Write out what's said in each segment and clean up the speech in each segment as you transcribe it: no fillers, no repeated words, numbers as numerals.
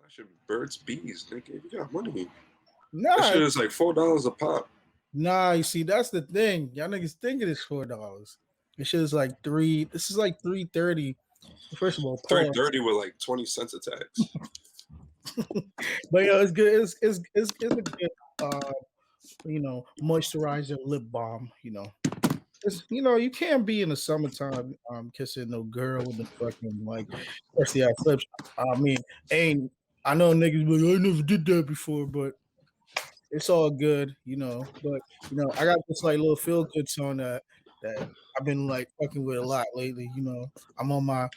That shit Burt's Bees, nigga. You got money. Nah, that shit is like $4 a pop. Nah, you see, that's the thing. Y'all niggas think it is $4. This shit is like $3. This is like $3.30. First of all, $3.30 with like 20 cents of tax. But yeah, it's good. It's a good moisturizer lip balm. You can't be in the summertime kissing no girl with the fucking like especially at lips. I mean, I know niggas be like, I never did that before, but it's all good, But I got this like little feel good song that I've been like fucking with a lot lately. I'm on my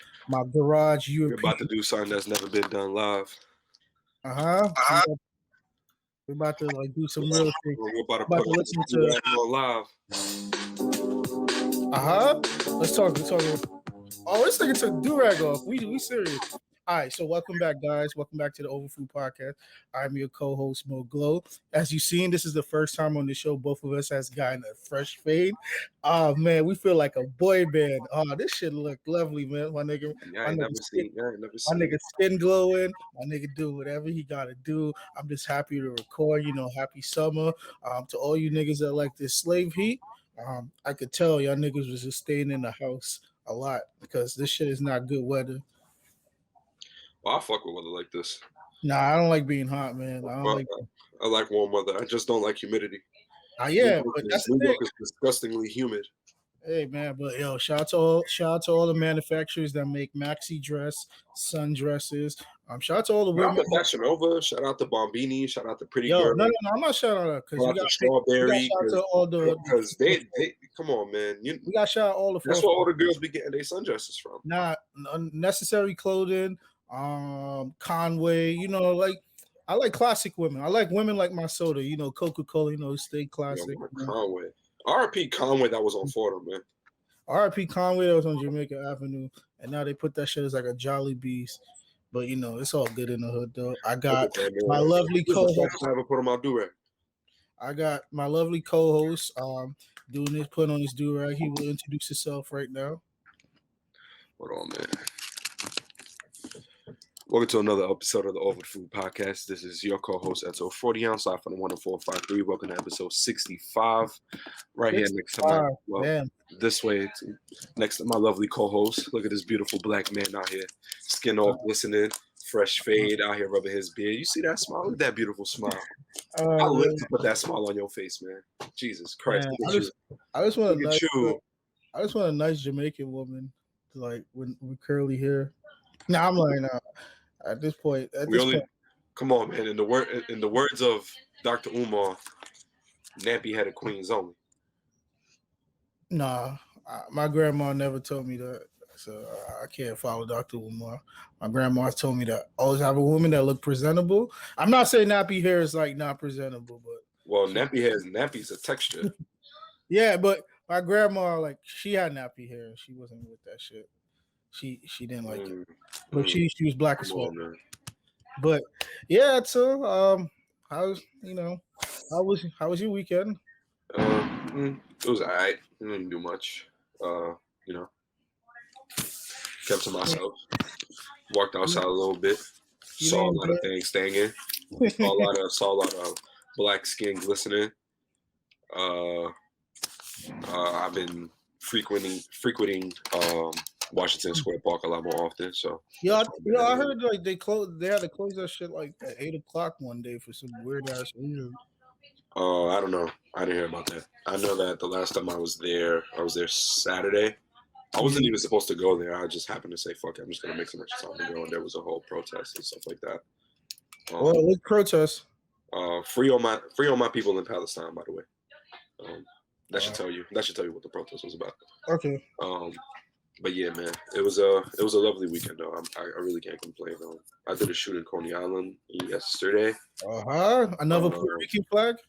garage You're European. about to do something that's never been done live. We're about to like do some real things. We're about to listen to live. Let's talk. Oh, this nigga took do-rag off. We serious. All right, so welcome back, guys. Welcome back to the Overfood Podcast. I'm your co-host, Mo Glow. As you've seen, this is the first time on the show both of us has gotten a fresh fade. Oh, man, we feel like a boy band. Oh, this shit look lovely, man. My nigga, I ain't never seen. My nigga skin glowing. My nigga do whatever he got to do. I'm just happy to record, happy summer. To all you niggas that like this slave heat, I could tell y'all niggas was just staying in the house a lot because this shit is not good weather. Well, I fuck with weather like this. Nah, I don't like being hot, man. I like warm weather. I just don't like humidity. Yeah, but that's the thing. New York is disgustingly humid. Hey man, but yo, shout out to all the manufacturers that make maxi dress, sundresses. Shout out to all the women. Shout out to Fashion Nova. Shout out to Bombini. Shout out to Pretty Yo, Girl. No, I'm not shouting out because we got Strawberry. Because they come on, man. We got shout out all the. That's where all the girls be getting their sundresses from. Not unnecessary clothing. Conway. I like classic women. I like women like my soda. Coca-Cola. Stay classic. Conway. R.I.P. Conway that was on Fordham, man. R.I.P. Conway that was on Jamaica Avenue, and now they put that shit as like a Jolly Beast. But it's all good in the hood though. I got my lovely co-host. Put him on do-rag. I got my lovely co-host doing this, putting on his do-rag. He will introduce himself right now. Hold on, man. Welcome to another episode of the Overfood Podcast. This is your co-host, Edsel, 40 ounce live from the 10453. Welcome to episode 65. Right here next to this way, next to my lovely co-host. Look at this beautiful black man out here, skin all glistening, fresh fade, out here rubbing his beard. You see that smile? Look at that beautiful smile. I live to put that smile on your face, man. Jesus Christ. Man, I just want a nice Jamaican woman, like with curly hair. I'm like, nah. At this point, come on, man. In the words of Dr. Umar, nappy-headed queens only. Nah, my grandma never told me that, so I can't follow Dr. Umar. My grandma told me that always have a woman that look presentable. I'm not saying nappy hair is like not presentable, but nappy's a texture. Yeah, but my grandma she had nappy hair and she wasn't with that shit. She didn't like it, but she was black as well. But yeah, so how was your weekend? It was alright. I didn't do much. Kept to myself. Walked outside a little bit. Saw a lot of things staying. Saw a lot of black skin glistening. I've been frequenting Washington Square Park a lot more often. So I heard they had to close that shit like at 8:00 one day for some weird ass reason. I don't know. I didn't hear about that. I know that the last time I was there Saturday. I wasn't even supposed to go there. I just happened to say, "Fuck it, I'm just gonna make some extra time to go." And there was a whole protest and stuff like that. What protest? Free on my people in Palestine. By the way, that should tell you. That should tell you what the protest was about. Okay. But yeah, man, it was a lovely weekend though. I really can't complain. I did a shoot in Coney Island yesterday. Another Puerto Rican flag.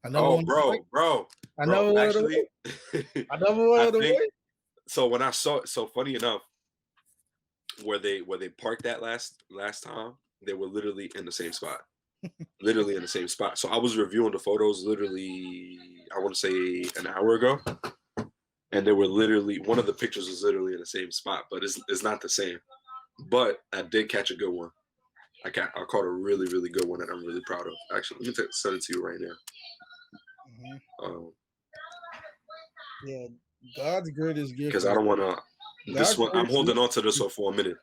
Bro. Another one. So when I saw it, so funny enough, where they parked that last time, they were literally in the same spot. Literally in the same spot. So I was reviewing the photos literally, I want to say an hour ago. And they were literally, one of the pictures was literally in the same spot, but it's not the same. But I did catch a good one. I caught a really, really good one that I'm really proud of. Actually, let me send it to you right now. Yeah, God's greatest gift. Because I don't want to. This one, I'm holding on to this one for a minute.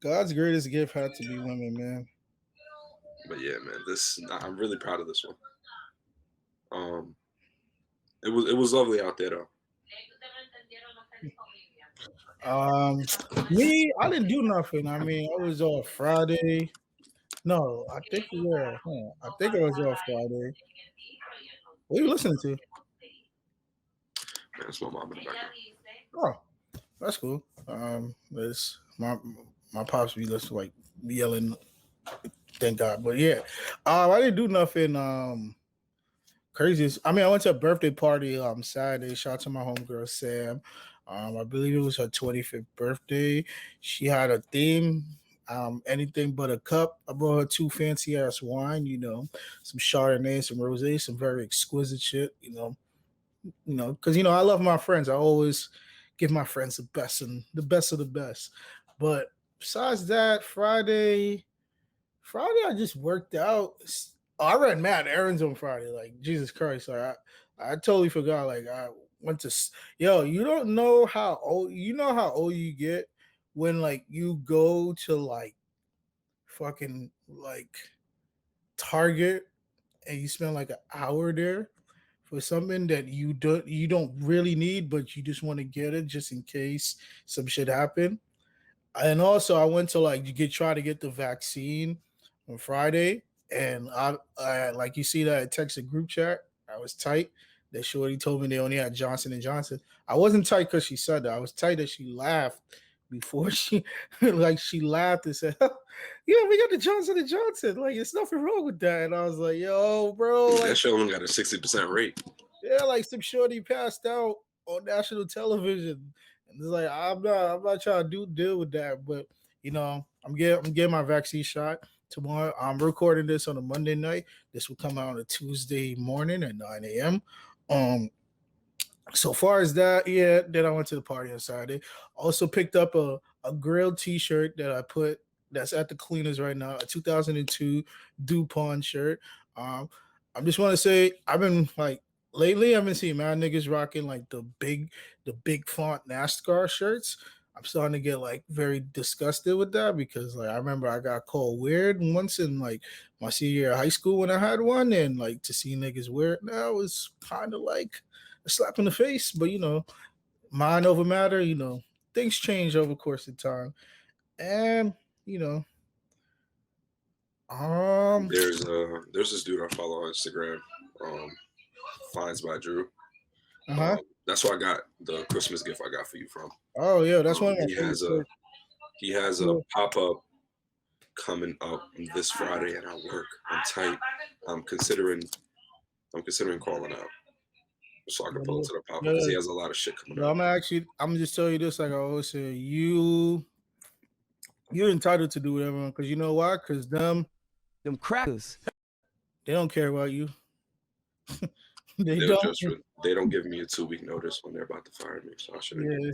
God's greatest gift had to be women, man. But yeah, man, I'm really proud of this one. It was lovely out there though. Me, I didn't do nothing. I mean, I was off Friday. No, I think I was off Friday. What are you listening to? Man, it's my mom in the background. Oh, that's cool. It's my pops be just like yelling. Thank God, but yeah, I didn't do nothing crazy. I mean, I went to a birthday party Saturday. Shout out to my homegirl Sam. I believe it was her 25th birthday. She had a theme. Anything but a cup. I brought her 2 fancy ass wine, some Chardonnay, some rosé, some very exquisite shit, because I love my friends. I always give my friends the best and the best of the best. But besides that, Friday I just worked out. I ran mad errands on Friday. Like Jesus Christ, like I totally forgot. Like I went to you don't know how old how old you get when like you go to like fucking like Target and you spend like an hour there for something that you don't really need, but you just want to get it just in case some shit happen. And also, I went to like try to get the vaccine on Friday, and I like you see that I texted group chat. I was tight. That shorty told me they only had Johnson and Johnson. I wasn't tight because she said that. I was tight that she laughed before she she laughed and said, "Yeah, we got the Johnson and Johnson. Like, there's nothing wrong with that." And I was like, "Yo, bro, that show only got a 60% rate." Yeah, like some shorty passed out on national television. And it's like I'm not trying to deal with that, but I'm getting my vaccine shot tomorrow. I'm recording this on a Monday night. This will come out on a Tuesday morning at 9 a.m. So far as that, yeah. Then I went to the party on Saturday. Also picked up a grilled T-shirt that I put that's at the cleaners right now. A 2002 DuPont shirt. I just want to say I've been like lately. I've been seeing mad niggas rocking like the big font NASCAR shirts. I'm starting to get like very disgusted with that because like I remember I got called weird once in like my senior year of high school when I had one, and like to see niggas wear it now was kind of like a slap in the face. But mind over matter. Things change over the course of time, and there's this dude I follow on Instagram, Finds by Drew. That's where I got the Christmas gift I got for you from. Oh yeah, that's one of my he has a pop-up coming up this Friday and I work. I'm tight. I'm considering calling out so I can pull it to the pop-up because he has a lot of shit coming up. I'm gonna just tell you this like I always say, you're entitled to do whatever, because you know why? Because them crackers, they don't care about you. They don't give me a 2-week notice when they're about to fire me, so I shouldn't.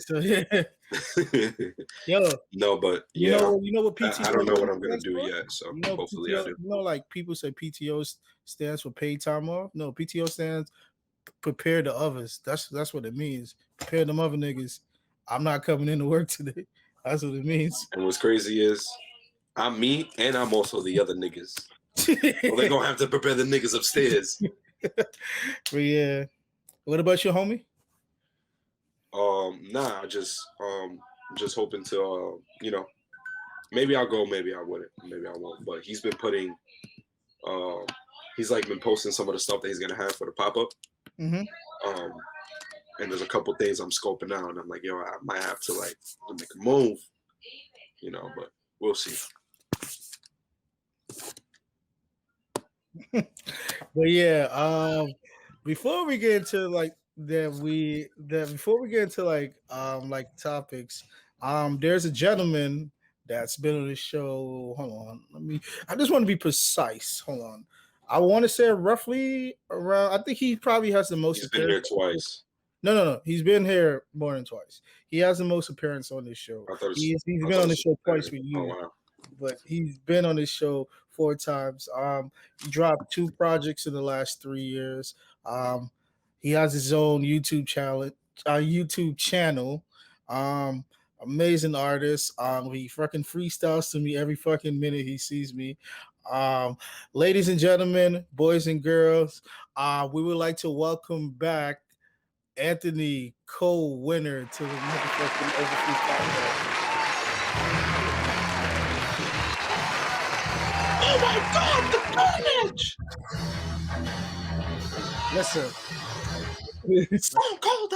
Yo, no, but yeah, you know what PTO? I don't know what I'm gonna do yet, so hopefully PTO, I do. Like people say PTO stands for paid time off. No, PTO stands prepare the others. That's what it means. Prepare them other niggas. I'm not coming into work today. That's what it means. And what's crazy is I'm me and I'm also the other niggas. Well, they're gonna have to prepare the niggas upstairs. But yeah. What about your homie? Nah, just hoping to maybe I'll go, maybe I wouldn't, maybe I won't. But he's been putting he's like been posting some of the stuff that he's gonna have for the pop-up. Mm-hmm. And there's a couple things I'm scoping out, and I'm like, I might have to like make a move, but we'll see. But yeah, before we get into like topics, there's a gentleman that's been on the show. Hold on, I just want to be precise. Hold on. I want to say roughly around. I think he probably has the most. He's been here twice. No. He's been here more than twice. He has the most appearance on this show. He's been on the show twice with you. Oh, wow. but he's been on this show 4 times. He dropped 2 projects in the last 3 years. He has his own YouTube channel. Um, Amazing artist. He fucking freestyles to me every fucking minute he sees me. Ladies and gentlemen, boys and girls, we would like to welcome back Anthony, co-winner to the motherfucking Overseas Podcast. Oh my God, the carnage! Listen. So cold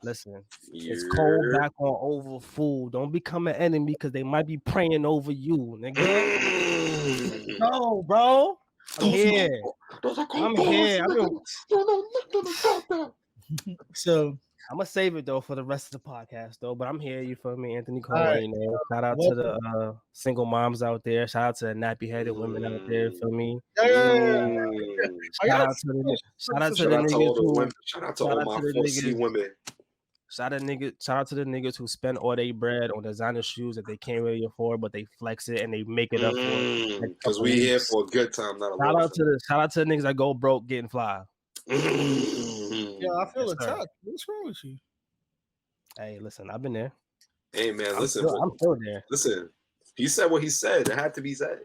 Listen. It's cold back on Over Food. Don't become an enemy because they might be praying over you, nigga. No, bro. I'm here. I'm here. So I'm gonna save it though for the rest of the podcast though. But I'm here. You feel me, Anthony Cole? Right. You know, shout out to the single moms out there. Shout out to the nappy headed women out there. Feel me? Shout out to the niggas. Shout out to all my 4C women. Shout out to the niggas who spend all their bread on designer shoes that they can't really afford, but they flex it and they make it up for it. Because we here for a good time, not a long time. Shout out to the niggas that go broke getting fly. Yeah, I feel attacked. What's wrong with you? Hey, listen, I've been there. Hey man, I'm still there. Listen, he said what he said. It had to be said.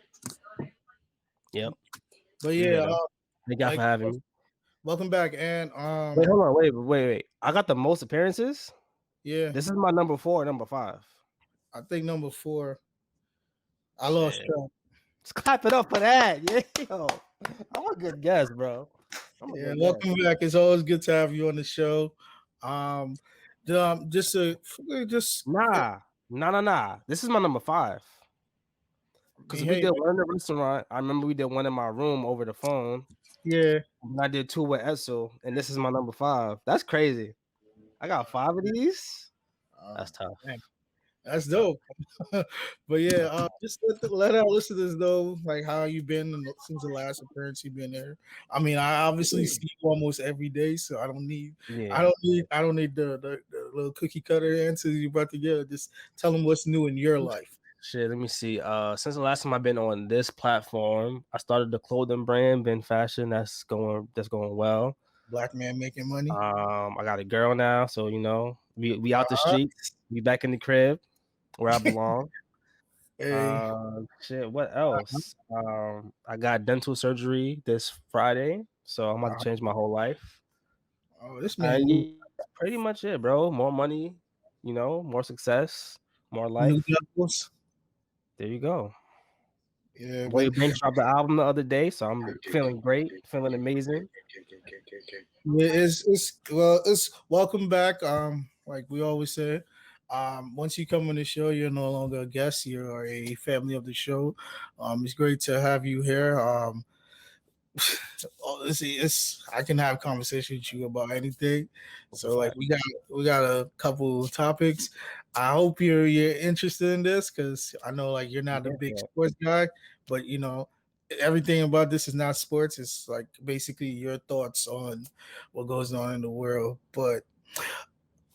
Yep. But yeah, thank y'all for having me. Welcome back, and wait, hold on, wait. I got the most appearances. Yeah, this is my number 4, number 5. I think number 4. I lost track. Let's clap it up for that. Yeah, yo. I'm a good guess, bro. Welcome back. It's always good to have you on the show. Nah. This is my number 5. Because we did one in the restaurant. I remember we did one in my room over the phone. Yeah. And I did 2 with Edsel, and this is my number 5. That's crazy. I got 5 of these. That's tough. Man. That's dope. But yeah, just let our listeners know like how you been since the last appearance you've been there. I mean, I obviously see you almost every day, so I don't need the little cookie cutter answers you about to get. Just tell them what's new in your life. Shit, let me see. Since the last time I've been on this platform, I started the clothing brand, Ben Fashion. That's going well. Black man making money. I got a girl now, so you know, we out the streets, we back in the crib where I belong. Shit, what else? I got dental surgery this Friday, so I'm about to change my whole life. Oh, this man, pretty much it, bro. More money, you know, more success, more life. There you go. Yeah, Ben dropped the album the other day, so I'm feeling great, feeling amazing. It's welcome back. Like we always say, once you come on the show, you're no longer a guest; you're a family of the show. It's great to have you here. I can have conversation with you about anything. So like we got a couple topics. I hope you're interested in this because I know like you're not a big sports guy, but you know everything about this is not sports. It's like basically your thoughts on what goes on in the world. But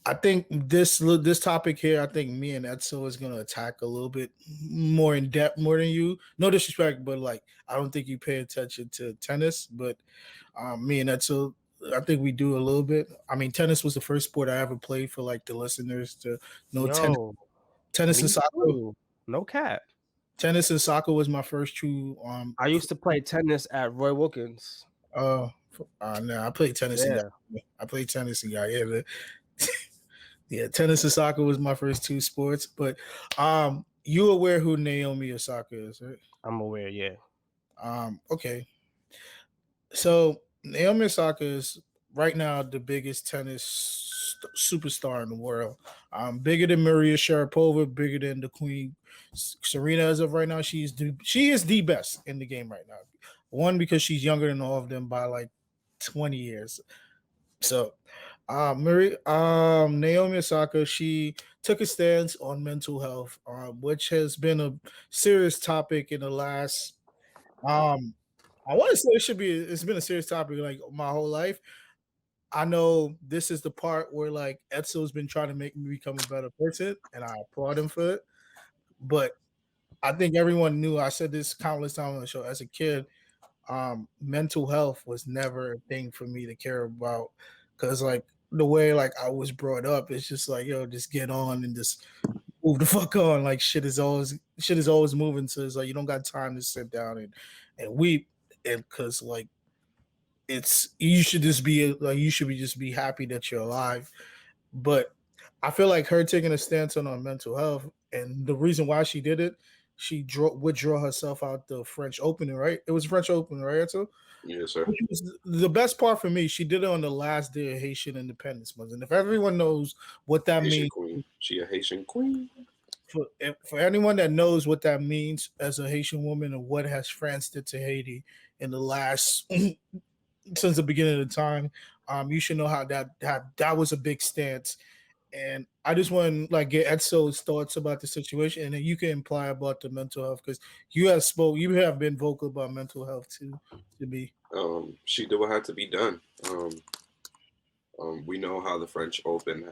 I think this topic here, I think me and Edsel is gonna attack a little bit more in depth, more than you. No disrespect, but like I don't think you pay attention to tennis. But me and Edsel, I think we do a little bit. I mean, tennis was the first sport I ever played for like the listeners to know. Tennis and soccer. No cap. Tennis and soccer was my first true. I used to play tennis at Roy Wilkins. No, I played tennis. I played tennis and got yeah, tennis and soccer was my first 2 sports. But you aware who Naomi Osaka is, right? I'm aware, yeah. Okay. So Naomi Osaka is right now the biggest tennis superstar in the world. Bigger than Maria Sharapova, bigger than the Queen Serena as of right now. She is the best in the game right now. One, because she's younger than all of them by like 20 years. So Naomi Osaka, she took a stance on mental health, which has been a serious topic in the last I want to say it's been a serious topic like my whole life. I know this is the part where like Edsel's been trying to make me become a better person, and I applaud him for it. But I think everyone knew. I said this countless times on the show. As a kid, mental health was never a thing for me to care about because, like, the way like I was brought up, it's just like, yo, just get on and just move the fuck on. Like shit is always moving. So it's like you don't got time to sit down and weep, and because like it's you should just be like you should be just be happy that you're alive. But I feel like her taking a stance on her mental health, and the reason why she did it, she withdraw herself out the French Open, right? It was French Open, right? So, yes, sir. which was the best part for me. She did it on the last day of Haitian Independence Month, and if everyone knows what that Haitian means, queen. She a Haitian queen. For anyone that knows what that means as a Haitian woman and what has France did to Haiti in the last since the beginning of the time, you should know how that was a big stance. And I just want to like get Edsel's thoughts about the situation, and then you can imply about the mental health because you have been vocal about mental health too. To me, she did what had to be done. We know how the French Open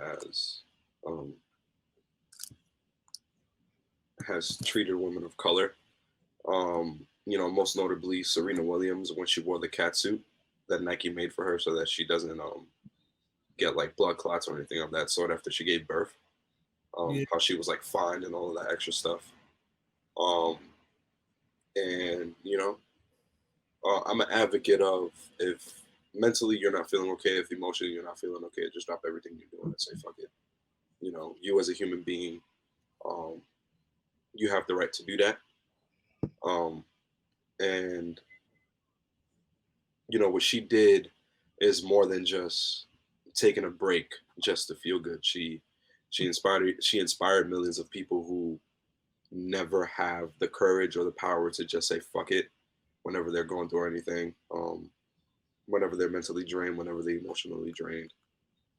has treated women of color. Most notably Serena Williams when she wore the catsuit that Nike made for her so that she doesn't get like blood clots or anything of that sort after she gave birth. How she was like fined and all of that extra stuff. And I'm an advocate of if mentally you're not feeling okay, if emotionally you're not feeling okay, just drop everything you're doing and say fuck it. You as a human being, you have the right to do that. And what she did is more than just taking a break just to feel good. She inspired millions of people who never have the courage or the power to just say fuck it whenever they're going through anything, whenever they're mentally drained, whenever they're emotionally drained.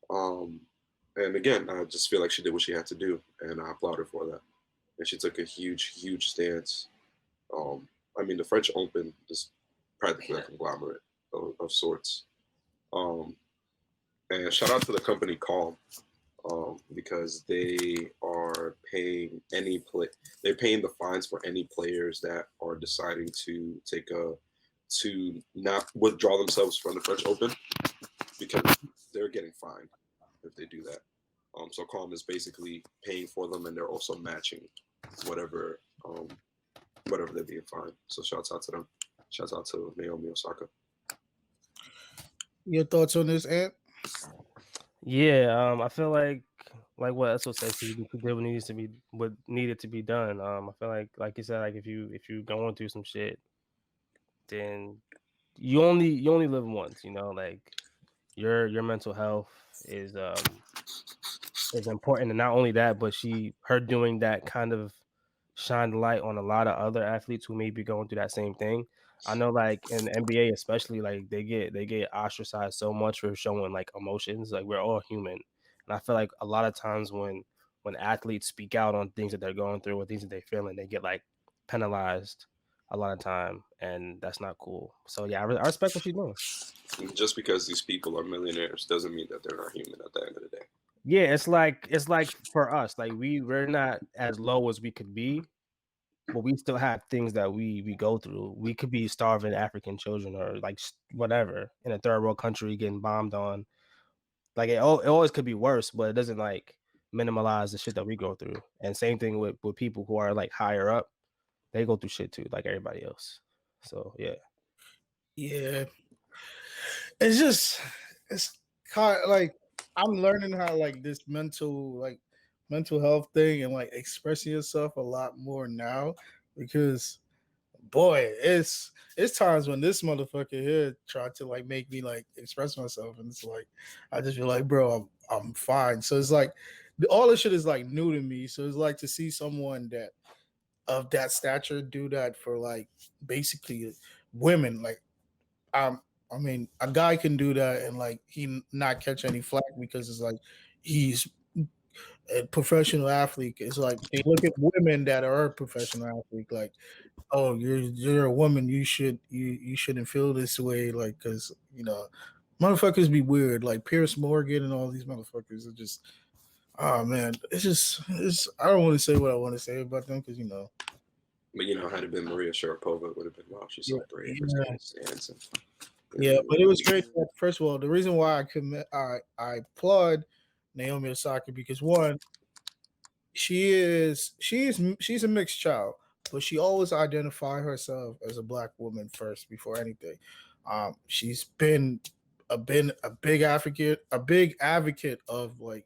And again, I just feel like she did what she had to do, and I applaud her for that. And she took a huge stance. The French Open is practically a conglomerate of sorts. And shout out to the company Calm, because they are paying they're paying the fines for any players that are deciding to to not withdraw themselves from the French Open, because they're getting fined if they do that. So Calm is basically paying for them, and they're also matching whatever they're being fined. So shouts out to them. Shouts out to Naomi Osaka. Your thoughts on this, Ant? Yeah, I feel like what Edsel said, she did what needed to be done. I feel like you said, like if you going through some shit, then you only live once. Like your mental health is important, and not only that, but her doing that kind of shined light on a lot of other athletes who may be going through that same thing. I know, like in the NBA, especially, like they get ostracized so much for showing like emotions. Like we're all human, and I feel like a lot of times when athletes speak out on things that they're going through or things that they're feeling, they get like penalized a lot of time, and that's not cool. So yeah, I respect what she's doing. Just because these people are millionaires doesn't mean that they're not human at the end of the day. Yeah, it's like for us, like we're not as low as we could be, but we still have things that we go through. We could be starving African children or like whatever in a third world country getting bombed on. Like it always could be worse, but it doesn't like minimize the shit that we go through. And same thing with people who are like higher up, they go through shit too, like everybody else. So yeah. It's kind of like I'm learning how like this mental health thing and like expressing yourself a lot more now, because boy, it's times when this motherfucker here tried to like make me like express myself, and it's like I just feel like, bro, I'm fine. So it's like all this shit is like new to me. So it's like to see someone that of that stature do that for like basically women. Like I mean, a guy can do that and like he not catch any flack because it's like he's a professional athlete. It's like they look at women that are a professional athlete like, oh, you're a woman, you shouldn't feel this way, like, because motherfuckers be weird, like Pierce Morgan and all these motherfuckers are just Oh man, it's. I don't want to say what I want to say about them because But had it been Maria Sharapova, it would have been wow. She celebrated stands. Yeah, but it was great. First of all, the reason why I applaud Naomi Osaka because one, she's a mixed child, but she always identified herself as a black woman first before anything. She's been a big advocate of like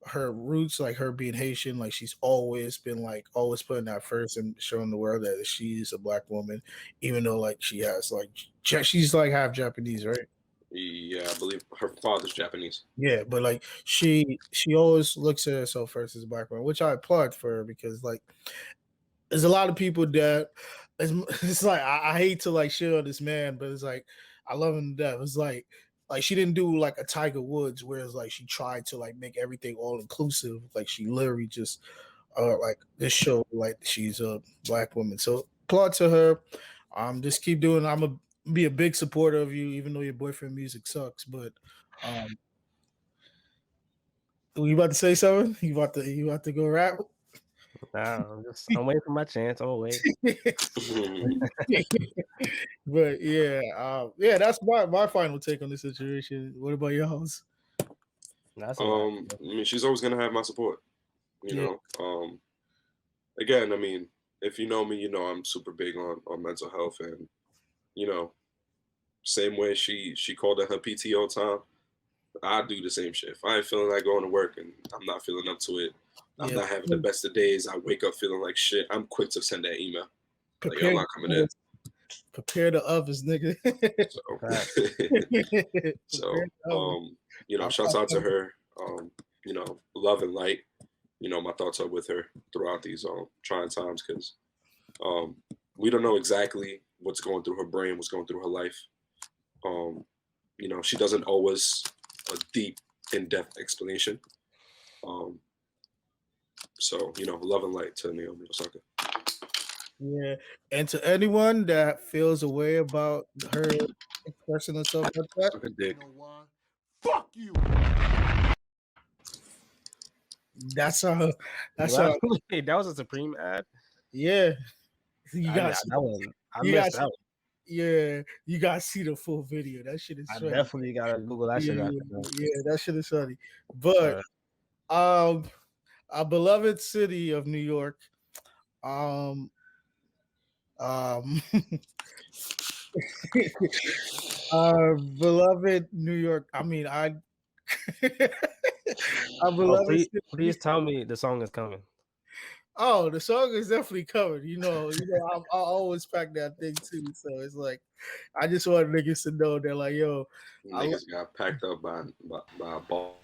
her roots, like her being Haitian. Like she's always been always putting that first and showing the world that she's a black woman, even though like she has she's like half Japanese, right? Yeah, I believe her father's Japanese. Yeah, but like she always looks at herself first as a black woman, which I applaud for her because like there's a lot of people that it's like I hate to like shit on this man, but it's like I love him to death. It's like she didn't do like a Tiger Woods, whereas like she tried to like make everything all inclusive. Like she literally just like this show like she's a black woman. So applaud to her. Just keep doing. I'm gonna be a big supporter of you, even though your boyfriend music sucks. But you about to say something? You about to go rap? Nah, I'm waiting for my chance. I'm wait. But yeah, that's my final take on the situation. What about y'all's? I mean, she's always gonna have my support. You know. Again, I mean, if you know me, you know I'm super big on mental health, and same way she called at her PTO time, I do the same shit. If I ain't feeling like going to work and I'm not feeling up to it, I'm not having the best of days, I wake up feeling like shit, I'm quick to send that email. Like, I'm not coming in. Prepare the ovens, nigga. So, shouts out to her. Love and light. My thoughts are with her throughout these trying times because we don't know exactly what's going through her brain, what's going through her life. She doesn't owe us a deep, in-depth explanation. So, love and light to Naomi Osaka. Yeah, and to anyone that feels a way about her expressing herself like that, suck a dick. Fuck you. That's that was a Supreme ad. Yeah, you guys. That one. I missed out. Yeah, you gotta see the full video. That shit is. I definitely gotta Google that shit. Yeah, that shit is funny. But our beloved city of New York, our beloved New York. I mean, our beloved. Please tell me the song is coming. Oh, the song is definitely covered. I always pack that thing too. So it's like, I just want niggas to know that, like, yo, niggas got packed up by a ball.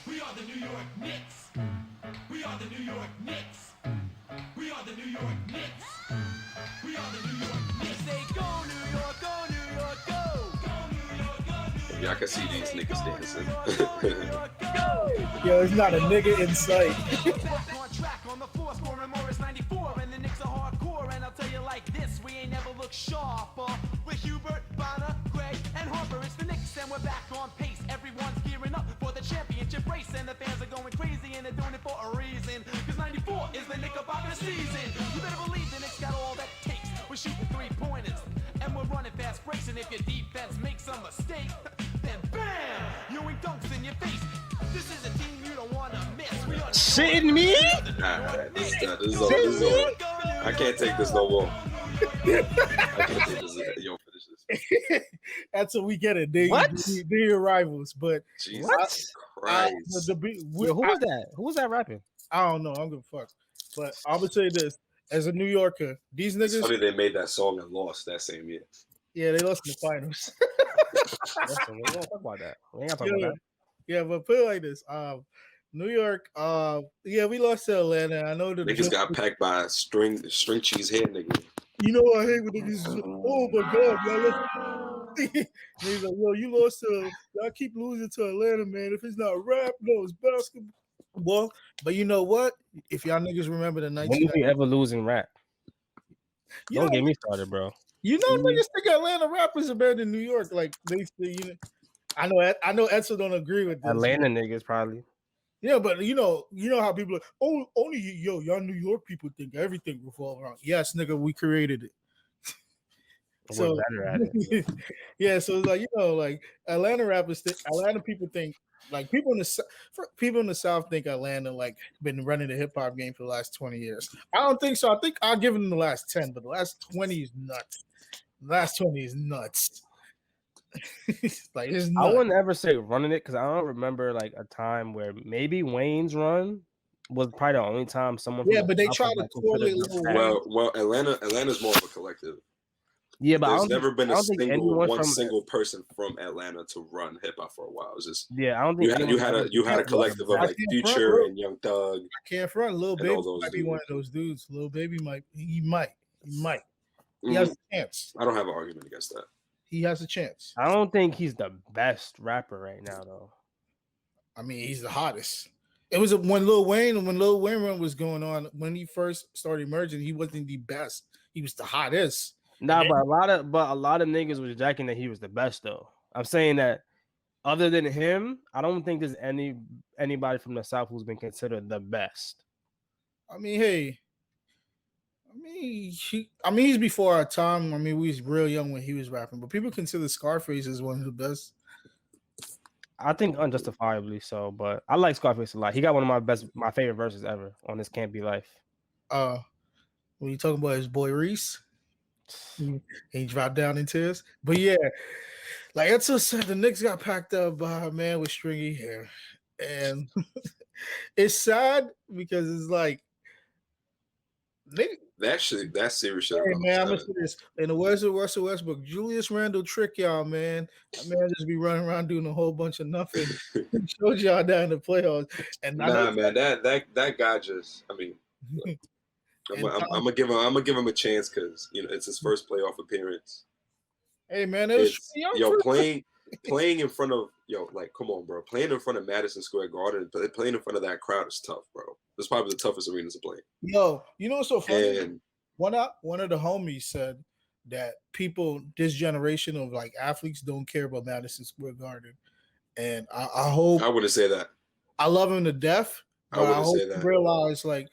We are the New York Knicks. We are the New York Knicks. We are the New York Knicks. We are the New York Knicks. Say go New York, go New York, go. Go New York, go New York. Y'all can see these niggas dancing. Yo, it's not a nigga in sight. Back on track on the floor, scoring Morris 94, and the Knicks are hardcore. And I'll tell you like this, we ain't never looked sharper. With Hubert, Bonner, Gray, and Harper, it's the Knicks, and we're back on pace. Everyone's gearing up for the championship race, and the fans are going crazy, and they're doing it for a reason. Cause 94 is the Knickerbocker season. You better believe the Knicks got all that takes. We're shooting 3-pointers, and we're running fast breaks, and if your defense makes a mistake, then bam, you ain't dunks in your face. This is a team you don't want to miss. We are shitting me? Alright, this is over. I can't take this no more. I can't take this. Yo, finish this. That's what we get it. They're rivals, but Jesus Christ. Who was that? Who was that rapping? I don't know. I'm gonna fuck. But I'm gonna say this: as a New Yorker, these niggas. It's funny they made that song and lost that same year. Yeah, they lost in the finals. Listen, we ain't gonna talk about that. We ain't gonna talk about that. Yeah, but put it like this: New York, we lost to Atlanta. I know the niggas got packed by a string cheese head nigga. You know what I hate with niggas? Oh my god, y'all! He's like, yo, you lost to. Y'all keep losing to Atlanta, man. If it's not rap, no, it's basketball. But you know what? If y'all niggas remember the 1990s, when did we ever lose in rap? Don't get me started, bro. You know, niggas think Atlanta rappers are better than New York. Like they, I know Edsel don't agree with this. Atlanta niggas probably. Yeah, but you know how people are, only y'all New York people think everything revolves around. Yes, nigga, we created it. We're better at it. Yeah, so it's like like Atlanta people think like people in the South think Atlanta like been running the hip hop game for the last 20 years. I don't think so. I think I'll give them the last 10, but the last 20 is nuts. The last 20 is nuts. Like it's nuts. I wouldn't ever say running it because I don't remember like a time where maybe Wayne's run was probably the only time someone. Yeah, but they try to correlate. Well, Atlanta's more of a collective. Yeah, but there's never been a single person from Atlanta to run hip hop for a while. It's just I don't think you had a collective of like Future and Young Thug. I can't front. Lil Baby might be one of those dudes. Lil Baby might. He might. He has a chance. I don't have an argument against that. He has a chance. I don't think he's the best rapper right now, though. I mean, he's the hottest. It was when Lil Wayne run was going on, when he first started emerging, he wasn't the best. He was the hottest. Nah, but a lot of niggas was jacking that he was the best though. I'm saying that other than him, I don't think there's anybody from the South who's been considered the best. I mean, hey. He's before our time. I mean, we was real young when he was rapping, but people consider Scarface as one of the best. I think unjustifiably so, but I like Scarface a lot. He got one of my favorite verses ever on This Can't Be Life. When you talking about his boy Reese, he dropped down in tears. But yeah, like Edsel said, the Knicks got packed up by a man with stringy hair, and it's sad because it's like. That serious shit. Hey man, I'm gonna say this. In the words of Russell Westbrook, Julius Randle trick y'all, man. That man just be running around doing a whole bunch of nothing. He showed y'all that in the playoffs. And man, that guy just. I mean, I'm gonna give him a chance because it's his first playoff appearance. Hey man, playing in front of come on, bro. Playing in front of Madison Square Garden, playing in front of that crowd is tough, bro. It's probably the toughest arenas to play. Yo, you know what's so funny? And one of the homies said that this generation of like athletes don't care about Madison Square Garden, and I hope I wouldn't say that. I love him to death. I wouldn't say that. Realize like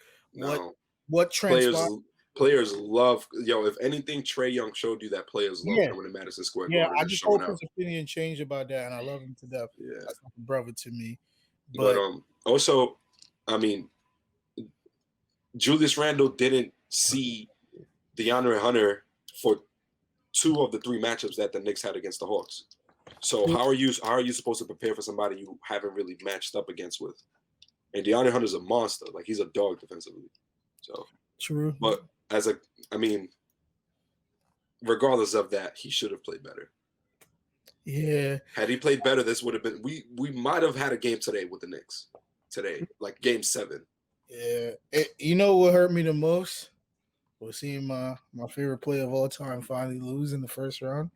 what transpired. Players love if anything, Trae Young showed you that players love coming to Madison Square Garden. I just hope his opinion changed about that, and I love him to death. Yeah, that's like a brother to me. But also, I mean, Julius Randle didn't see DeAndre Hunter for 2 of the 3 matchups that the Knicks had against the Hawks. So how are you supposed to prepare for somebody you haven't really matched up against with? And DeAndre Hunter's a monster, like he's a dog defensively. So true, but regardless of that, he should have played better. Yeah. Had he played better, this would have been we might have had a game today with the Knicks. Today, like game 7. Yeah. You know what hurt me the most? Was seeing my favorite player of all time finally lose in the first round.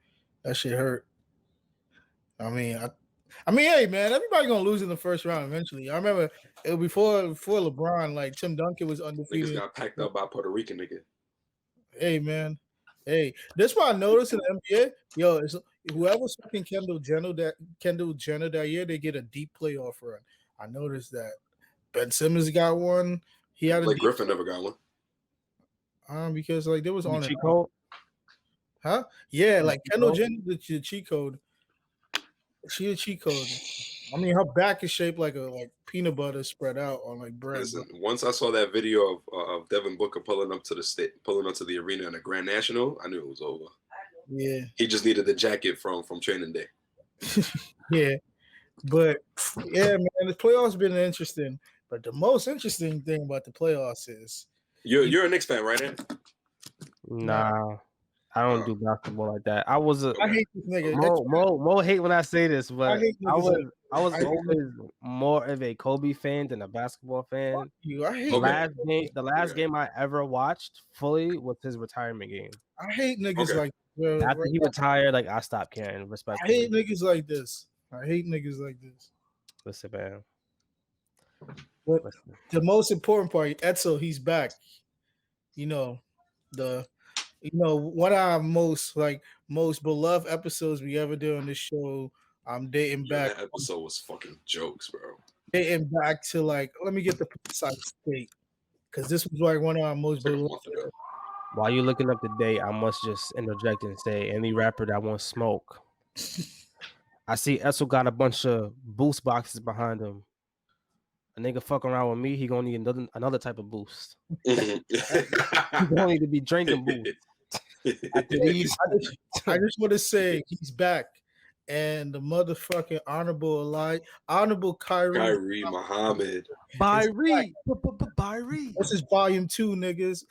That shit hurt. I mean, hey man, everybody gonna lose in the first round eventually. I remember it was before LeBron, like Tim Duncan was undefeated. Niggas got packed up by Puerto Rican nigga. Hey man, hey, that's what I noticed in the NBA. Yo, it's whoever's fucking Kendall Jenner that year, they get a deep playoff run. I noticed that. Ben Simmons got one. He had Blake Griffin never got one. Because like there was on cheat code. Huh? Yeah, like Kendall Jenner, the cheat code. She a cheat code. I mean, her back is shaped like peanut butter spread out on like bread. Listen, once I saw that video of Devin Booker pulling up to the arena in the Grand National, I knew it was over. Yeah, he just needed the jacket from Training Day. Yeah, but yeah, man, the playoffs been interesting. But the most interesting thing about the playoffs is you're a Knicks fan, right? Andy? Nah. I don't do basketball like that. I hate this nigga. Mo hate when I say this, but I was always more of a Kobe fan than a basketball fan. The last game I ever watched fully was his retirement game. I hate niggas like after he retired, like I stopped caring. Respect. I hate niggas like this. Listen, man. But the most important part, Edsel, he's back. One of our most beloved episodes we ever did on this show I'm dating back. That episode was fucking jokes, bro. Dating back to like, let me get the precise date, because this was like one of our most beloved. While you're looking up the date, I must just interject and say, any rapper that wants smoke, I see Edsel got a bunch of boost boxes behind him. A nigga fuck around with me, he gonna need another type of boost. He gonna need to be drinking boost. I just want to say he's back, and the motherfucking honorable Kyrie Mohammed. Kyrie. This is volume 2, niggas.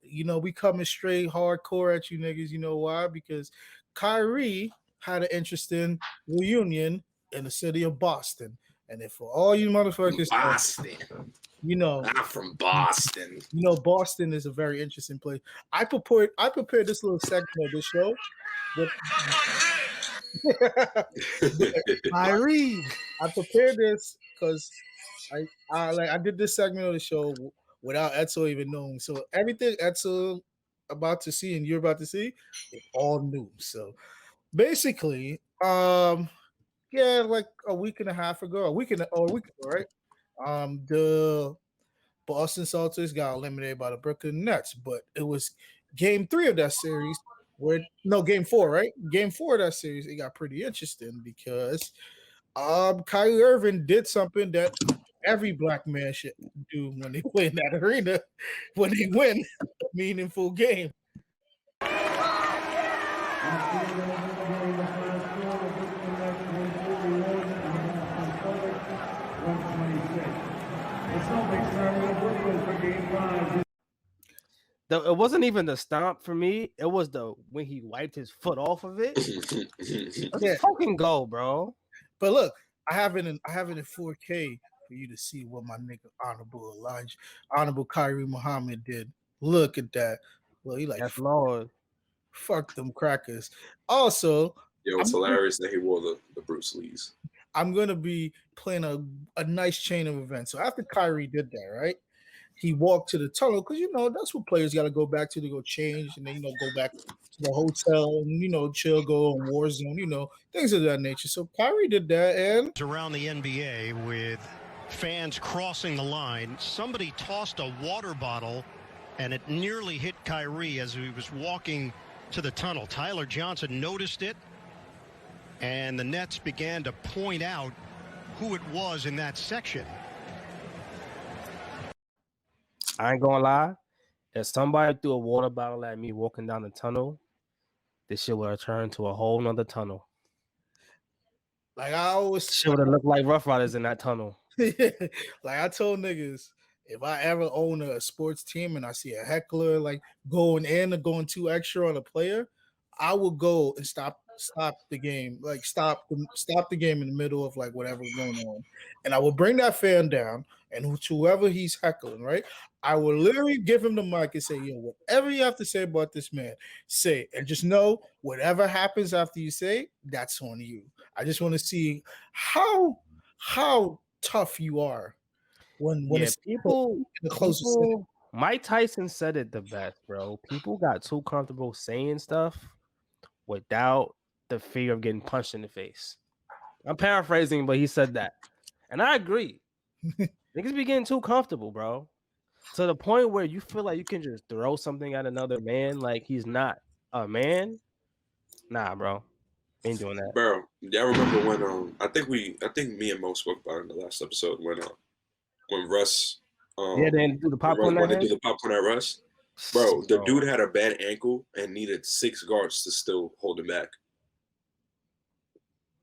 You know, we coming straight hardcore at you niggas. You know why? Because Kyrie had an interesting reunion in the city of Boston. And if for all you motherfuckers, Boston, you know, not from Boston. You know, Boston is a very interesting place. I prepared this little segment of this show. Kyrie. I prepared this because I did this segment of the show without Edsel even knowing. So everything Edsel about to see and you're about to see, it's all new. So basically, yeah, like a week and a half ago, a week ago, right? The Boston Celtics got eliminated by the Brooklyn Nets, but it was game 3 of that series game 4, right? Game 4 of that series, it got pretty interesting because Kyrie Irving did something that every black man should do when they play in that arena, when they win a meaningful game. It wasn't even the stomp for me. It was when he wiped his foot off of it. Let's fucking go, bro. But look, I have it in 4K for you to see what my nigga Honorable Kyrie Mohammed did. Look at that. Well, he like, Lord. Fuck them crackers. Also, it's hilarious that he wore the Bruce Lees. I'm gonna be playing a nice chain of events. So after Kyrie did that, right? He walked to the tunnel because that's what players got to go back to go change and then go back to the hotel and chill, go on Warzone, things of that nature. So Kyrie did that, and around the NBA with fans crossing the line, somebody tossed a water bottle and it nearly hit Kyrie as he was walking to the tunnel. Tyler Johnson noticed it, and the Nets began to point out who it was in that section. I ain't gonna lie. If somebody threw a water bottle at me walking down the tunnel, this shit would have turned to a whole nother tunnel. Like I always shit would have looked like Rough Riders in that tunnel. Like I told niggas, if I ever own a sports team and I see a heckler like going in or going too extra on a player, I will go and stop the game, like stop the game in the middle of like whatever's going on, and I will bring that fan down, and whoever he's heckling, right, I will literally give him the mic and say, yo, whatever you have to say about this man, say it, and just know whatever happens after you say, that's on you. I just want to see how tough you are when it's people Mike Tyson said it the best, bro. People got too comfortable saying stuff without the fear of getting punched in the face. I'm paraphrasing, but he said that. And I agree. Niggas be getting too comfortable, bro. To the point where you feel like you can just throw something at another man like he's not a man. Nah, bro. Ain't doing that. Bro, y'all remember when I think me and Mo spoke about it in the last episode when Russ they didn't do the popcorn when they do the popcorn at Russ. Bro, the dude had a bad ankle and needed 6 guards to still hold him back.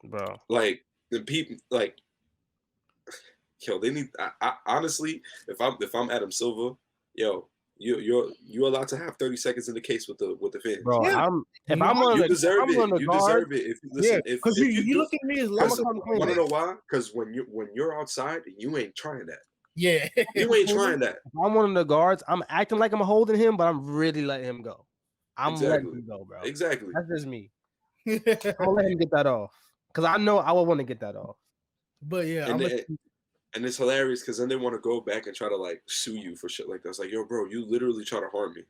Bro, like the people, like, yo, they need. I honestly, if I'm Adam Silver, yo, you're allowed to have 30 seconds in the case with the fans. Bro, yeah. You deserve it. If you listen, yeah, because you look at me as less. Want to know why? Because when you're outside, you ain't trying that. Yeah, you ain't trying that. If I'm one of the guards, I'm acting like I'm holding him, but I'm really letting him go. Letting him go, bro. Exactly. That's just me. I'm gonna let him get that off because I know I would want to get that off. But yeah, and it's hilarious because then they want to go back and try to like sue you for shit like that. It's like, yo, bro, you literally try to harm me.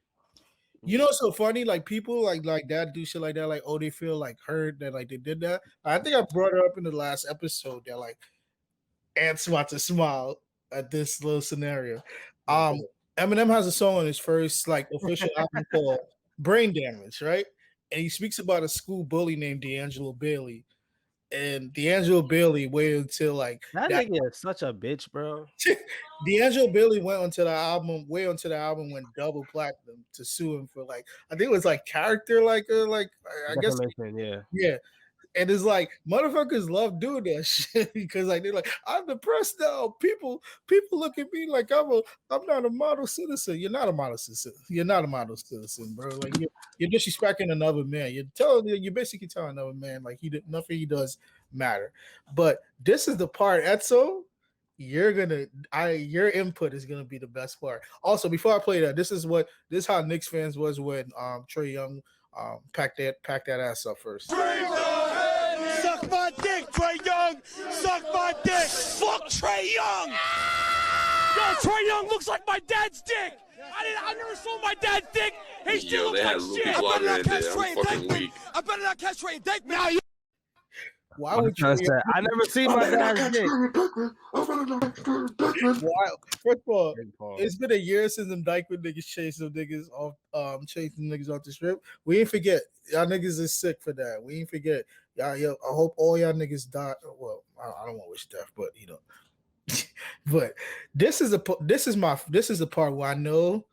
You know, so funny. Like people like that do shit like that. Like, oh, they feel like hurt that like they did that. I think I brought it up in the last episode that like Ant's about to smile at this little scenario. Eminem has a song on his first like official album called "Brain Damage," right? And he speaks about a school bully named D'Angelo Bailey. And D'Angelo Bailey waited until like that nigga is such a bitch, bro. D'Angelo Bailey went onto the album, went double platinum to sue him for like I think it was like character, like I guess yeah. And it's like motherfuckers love doing that shit because like they're like, I'm depressed now. People look at me like I'm not a model citizen. You're not a model citizen. You're not a model citizen, bro. Like you're disrespecting another man. You're basically telling another man like nothing he does matter. But this is the part, Edsel. Your input is gonna be the best part. Also, before I play that, this is how Knicks fans was when Trae Young packed that ass up first. Suck my dick, Trae Young! Suck my dick! Fuck Trae Young! Yo, Trae Young looks like my dad's dick! I never saw my dad's dick! He still looks like shit! I better not catch Trae and thank me! I better not catch Trae and thank me! Now you... Why would you? I never seen my dad's dick. First of all, it's been a year since them Dykeman niggas chased them niggas off, chasing niggas off the strip. We ain't forget. Y'all niggas is sick for that. We ain't forget. Y'all, I hope all y'all niggas die. Well, I don't want to wish death, but you know. But this is the part where I know.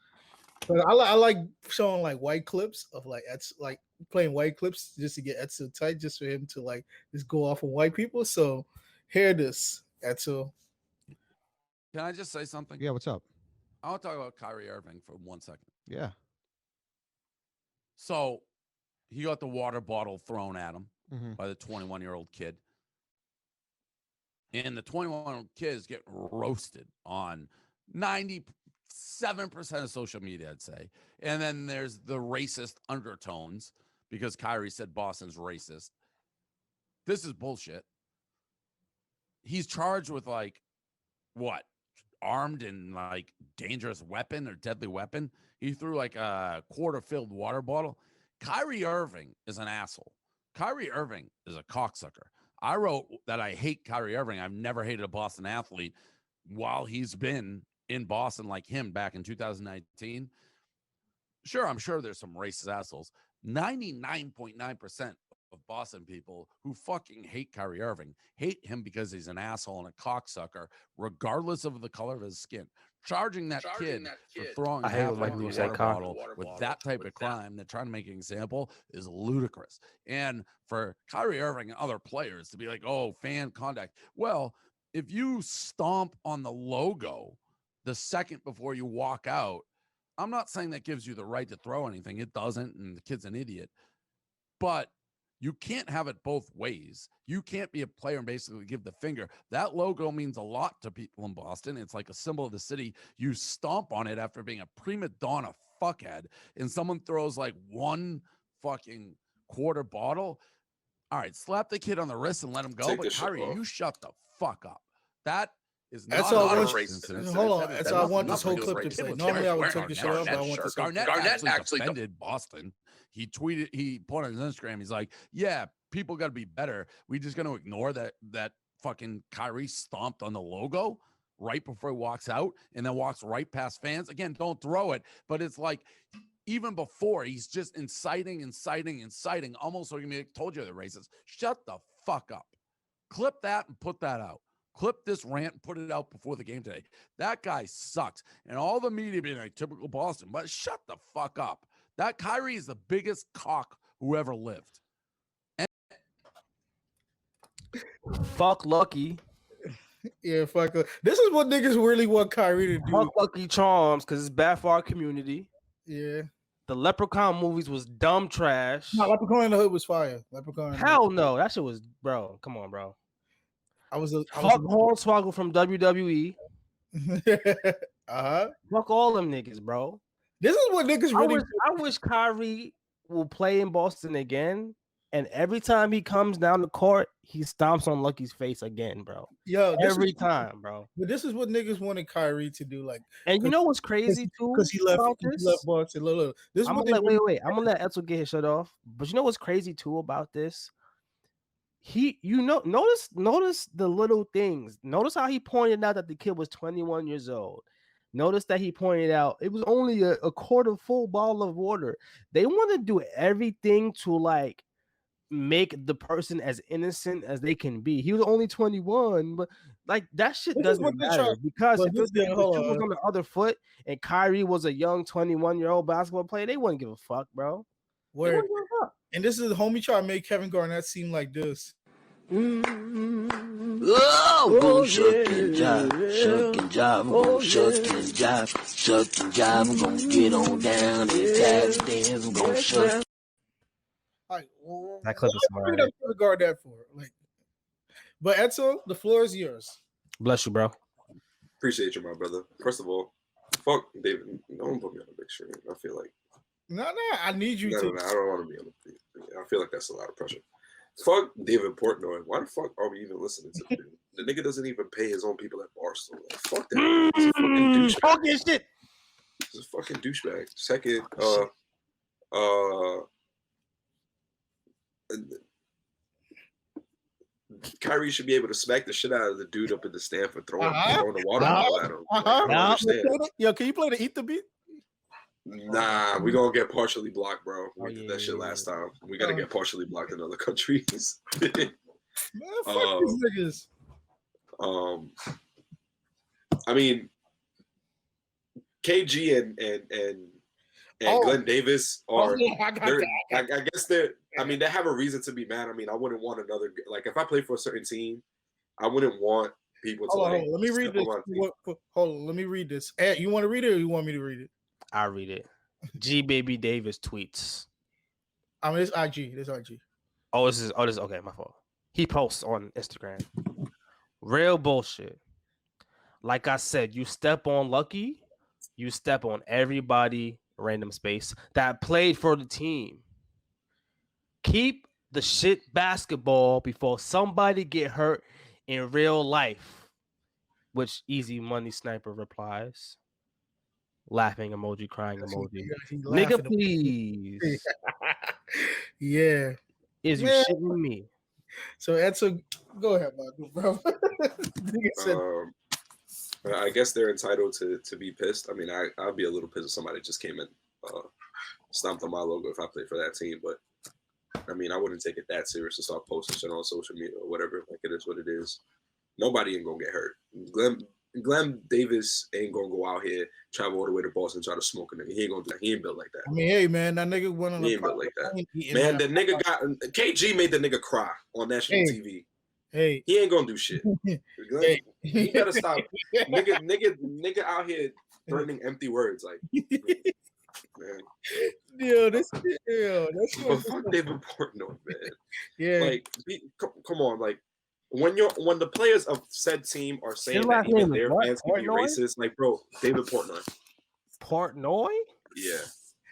But I like showing like white clips of like playing white clips just to get Edsel tight, just for him to like just go off of white people. So hear this, Edsel. Can I just say something? Yeah, what's up? I want to talk about Kyrie Irving for 1 second. Yeah. So he got the water bottle thrown at him by the 21-year-old kid. And the 21-year-old kid is getting roasted on 97% of social media, I'd say. And then there's the racist undertones because Kyrie said Boston's racist. This is bullshit. He's charged with like what? Armed and like dangerous weapon or deadly weapon. He threw like a quarter-filled water bottle. Kyrie Irving is an asshole. Kyrie Irving is a cocksucker. I wrote that I hate Kyrie Irving. I've never hated a Boston athlete while he's been in Boston like him back in 2019. Sure, I'm sure there's some racist assholes. 99.9% of Boston people who fucking hate Kyrie Irving hate him because he's an asshole and a cocksucker, regardless of the color of his skin. Charging that kid for throwing half of the water bottle with that type of crime, they're trying to make an example, is ludicrous. And for Kyrie Irving and other players to be like, oh, fan contact. Well, if you stomp on the logo the second before you walk out, I'm not saying that gives you the right to throw anything. It doesn't, and the kid's an idiot. But you can't have it both ways. You can't be a player and basically give the finger. That logo means a lot to people in Boston. It's like a symbol of the city. You stomp on it after being a prima donna fuckhead, and someone throws like one fucking quarter bottle. All right, slap the kid on the wrist and let him go. But Kyrie, you shut the fuck up. That is not a racist. Hold on. That's all I want this whole clip to play. Normally I would take this shit off, but I want this. Garnett actually defended Boston. He put on his Instagram. He's like, yeah, people got to be better. We just going to ignore that fucking Kyrie stomped on the logo right before he walks out and then walks right past fans. Again, don't throw it. But it's like, even before, he's just inciting, almost like he told you they're racist. Shut the fuck up. Clip that and put that out. Clip this rant and put it out before the game today. That guy sucks. And all the media being like, typical Boston, but shut the fuck up. That Kyrie is the biggest cock who ever lived. And fuck Lucky. Yeah, fuck. This is what niggas really want Kyrie to do. Fuck Lucky Charms, because it's bad for our community. Yeah. The Leprechaun movies was dumb trash. No, Leprechaun in the Hood was fire. Hell no. That shit was, bro. Come on, bro. Fuck Hornswoggle from WWE. Uh-huh. Fuck all them niggas, bro. This is what niggas really. I wish Kyrie will play in Boston again, and every time he comes down the court, he stomps on Lucky's face again, bro. Yo, every time, bro. But this is what niggas wanted Kyrie to do, like. And you know what's crazy too? Because he left Boston. Look. This is I'm what gonna wait. I'm gonna let Edsel get his shut off. But you know what's crazy too about this? Notice the little things. Notice how he pointed out that the kid was 21 years old. Notice that he pointed out it was only a quarter full bottle of water. They want to do everything to like make the person as innocent as they can be. He was only 21, but like that shit doesn't matter because if the shoe was on the other foot and Kyrie was a young 21-year-old basketball player, they wouldn't give a fuck, bro. Word. And this is the homie trying to make Kevin Garnett seem like this. Oh, go shuck and jive, I'm gonna shuck and jive, I'm gonna get on down and tap dance, I'm gonna shuck. Like, that clip is smart. To guard that for, like, but Edsel, the floor is yours. Bless you, bro. Appreciate you, my brother. First of all, fuck David. Don't put me on a big screen. I feel like no, I need you to. No, I don't want to be on the. I feel like that's a lot of pressure. Fuck David Portnoy. Why the fuck are we even listening to the dude? The nigga doesn't even pay his own people at Barstool. Like, fuck that. He's a fucking douchebag. Talk your shit. He's a fucking douchebag. Second, Kyrie should be able to smack the shit out of the dude up in the stand for throwing the water bottle at him. Like, I don't understand. Yo, can you play the Eat the Beat? Nah, we gonna get partially blocked, bro. We did that shit last time. We gotta get partially blocked in other countries. Man, fuck these niggas. I mean, KG and Glenn Davis are. I guess they're. I mean, they have a reason to be mad. I mean, I wouldn't want another. Like, if I played for a certain team, I wouldn't want people to. Let me read this. Hold on, let me read this. Hey, you want to read it, or you want me to read it? I read it. G Baby Davis tweets. I mean, it's IG. This IG. Oh, this is okay. My fault. He posts on Instagram. Real bullshit. Like I said, you step on Lucky, you step on everybody. Random space that played for the team. Keep the shit basketball before somebody get hurt in real life. Which Easy Money Sniper replies. Laughing emoji, crying emoji. Nigga, please. Yeah. Is you shitting me? So Edsel, go ahead, bro. I guess they're entitled to be pissed. I mean, I'd be a little pissed if somebody just came and stomped on my logo if I played for that team. But I mean, I wouldn't take it that serious to start posting shit on social media or whatever. Like, it is what it is. Nobody ain't gonna get hurt. Glenn Davis ain't gonna go out here, travel all the way to Boston, try to smoke a nigga. He ain't gonna do that. He ain't built like that. I mean, hey man, that nigga went on. He ain't built like that. Man, the nigga got KG made the nigga cry on national TV. Hey, he ain't gonna do shit. Glenn, he gotta stop. Nigga out here threatening empty words like. Man. That's but fuck David Portnoy, man. Yeah, like, come on, like. When the players of said team are saying that even their fans can be racist, like, bro, David Portnoy. Portnoy? Yeah.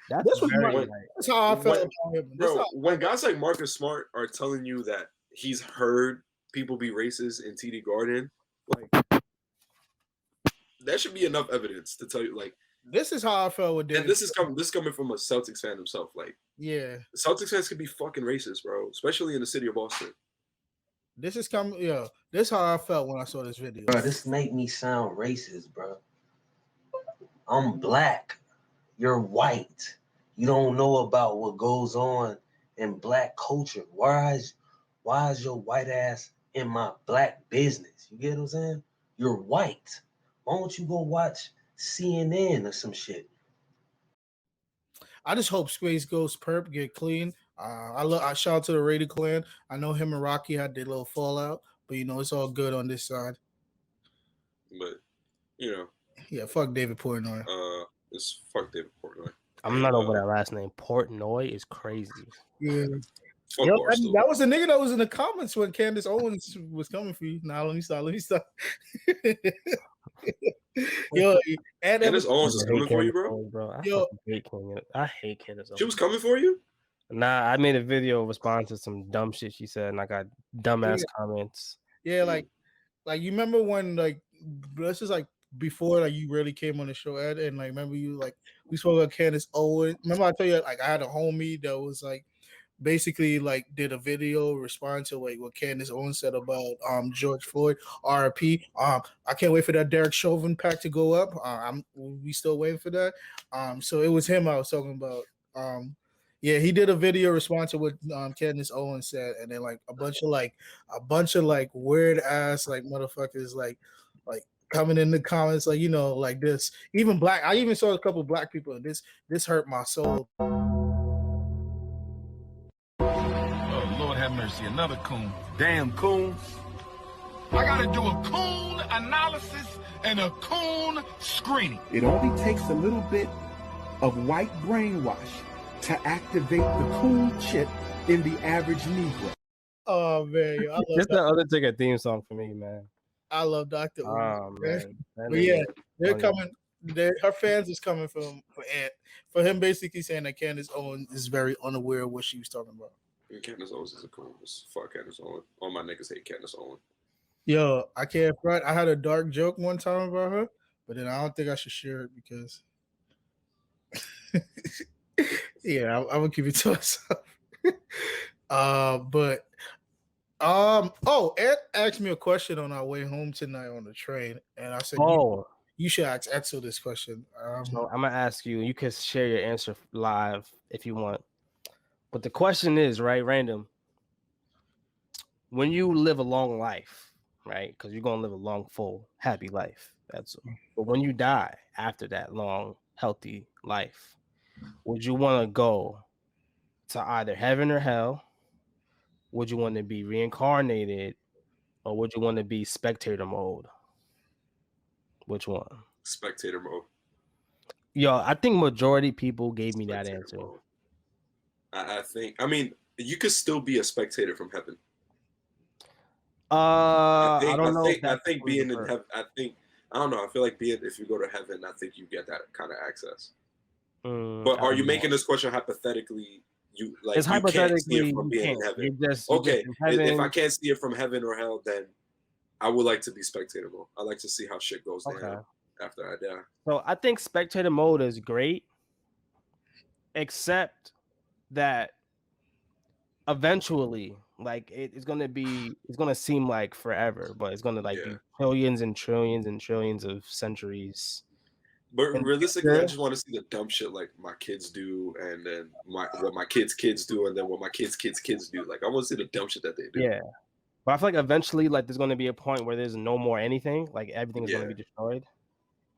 That's how I felt about him. Bro, when guys like Marcus Smart are telling you that he's heard people be racist in TD Garden, like, that should be enough evidence to tell you, like, this is how I felt with David. And this is coming from a Celtics fan himself. Like, yeah, Celtics fans can be fucking racist, bro, especially in the city of Boston. This is coming, yeah. This is how I felt when I saw this video. Bro, this make me sound racist, bro. I'm black. You're white. You don't know about what goes on in black culture. Why is your white ass in my black business? You get what I'm saying? You're white. Why don't you go watch CNN or some shit? I just hope Space Ghost Perp get clean. I shout out to the Raider clan. I know him and Rocky had their little fallout, but you know it's all good on this side. But you know, yeah, fuck David Portnoy. It's fuck David Portnoy. I'm not over that last name. Portnoy is crazy. Yeah. Yo, that was the nigga that was in the comments when Candace Owens was coming for you. Now let me stop. Yo, Candace Owens was coming for you, bro. I hate Candace Owens. She was coming for you? Nah, I made a video responding to some dumb shit she said, and I got dumbass comments. Yeah, like you remember when this is like before like you really came on the show, Ed, and like remember you like we spoke about Candace Owens. Remember I told you like I had a homie that was like basically like did a video responding to like what Candace Owens said about George Floyd, RIP. I can't wait for that Derek Chauvin pack to go up. We still waiting for that. So it was him I was talking about. Yeah, he did a video response to what Candace Owens said, and then like a bunch of weird ass like motherfuckers like coming in the comments like like this. Even black. I even saw a couple black people. And this hurt my soul. Oh Lord have mercy, another coon. Damn coons. I gotta do a coon analysis and a coon screening. It only takes a little bit of white brainwash to activate the cool chip in the average Negro. Oh man, I love This the other ticket theme song for me, man. I love Dr. Oh man, but yeah, they're coming. Her fans is coming for him basically saying that Candace Owens is very unaware of what she was talking about. Candace Owens is a cool. Fuck Candace Owens. All my niggas hate Candace Owens. Yo, I can't front. I had a dark joke one time about her, but then I don't think I should share it because yeah, I'm gonna keep it to myself. Ed asked me a question on our way home tonight on the train, and I said, you should ask Edsel this question. So I'm gonna ask you. You can share your answer live if you want. But the question is, right, random. When you live a long life, right? Because you're gonna live a long, full, happy life. That's all. But when you die after that long, healthy life, would you want to go to either heaven or hell? Would you want to be reincarnated, or would you want to be spectator mode? Which one? Spectator mode. Yo, I think majority people gave me that answer. Mode. I think. I mean, you could still be a spectator from heaven. I don't know. I think being in heaven. I don't know. I feel like if you go to heaven, I think you get that kind of access. But are you making this question hypothetically? It's hypothetically can't see it from being in heaven. If I can't see it from heaven or hell, then I would like to be spectator mode. I like to see how shit goes down after I die. So I think spectator mode is great, except that eventually, like it's gonna seem like forever, but it's gonna be trillions and trillions and trillions of centuries. But realistically, I just want to see the dumb shit like my kids do, and then what my kids' kids do, and then what my kids' kids' kids do. Like I want to see the dumb shit that they do. Yeah, but I feel like eventually, like there's going to be a point where there's no more anything. Like everything is going to be destroyed,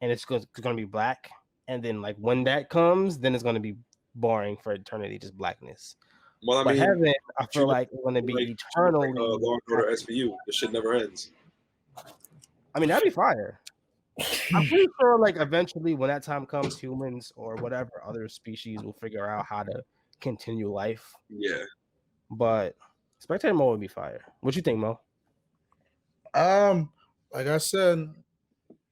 and it's going to be black. And then like when that comes, then it's going to be boring for eternity, just blackness. Well, I mean, heaven, I feel like it's going to be eternally. Law and Order SVU, the shit never ends. I mean, that'd be fire. I'm pretty sure, like, eventually, when that time comes, humans or whatever other species will figure out how to continue life. Yeah. But spectator mode would be fire. What you think, Mo? Like I said,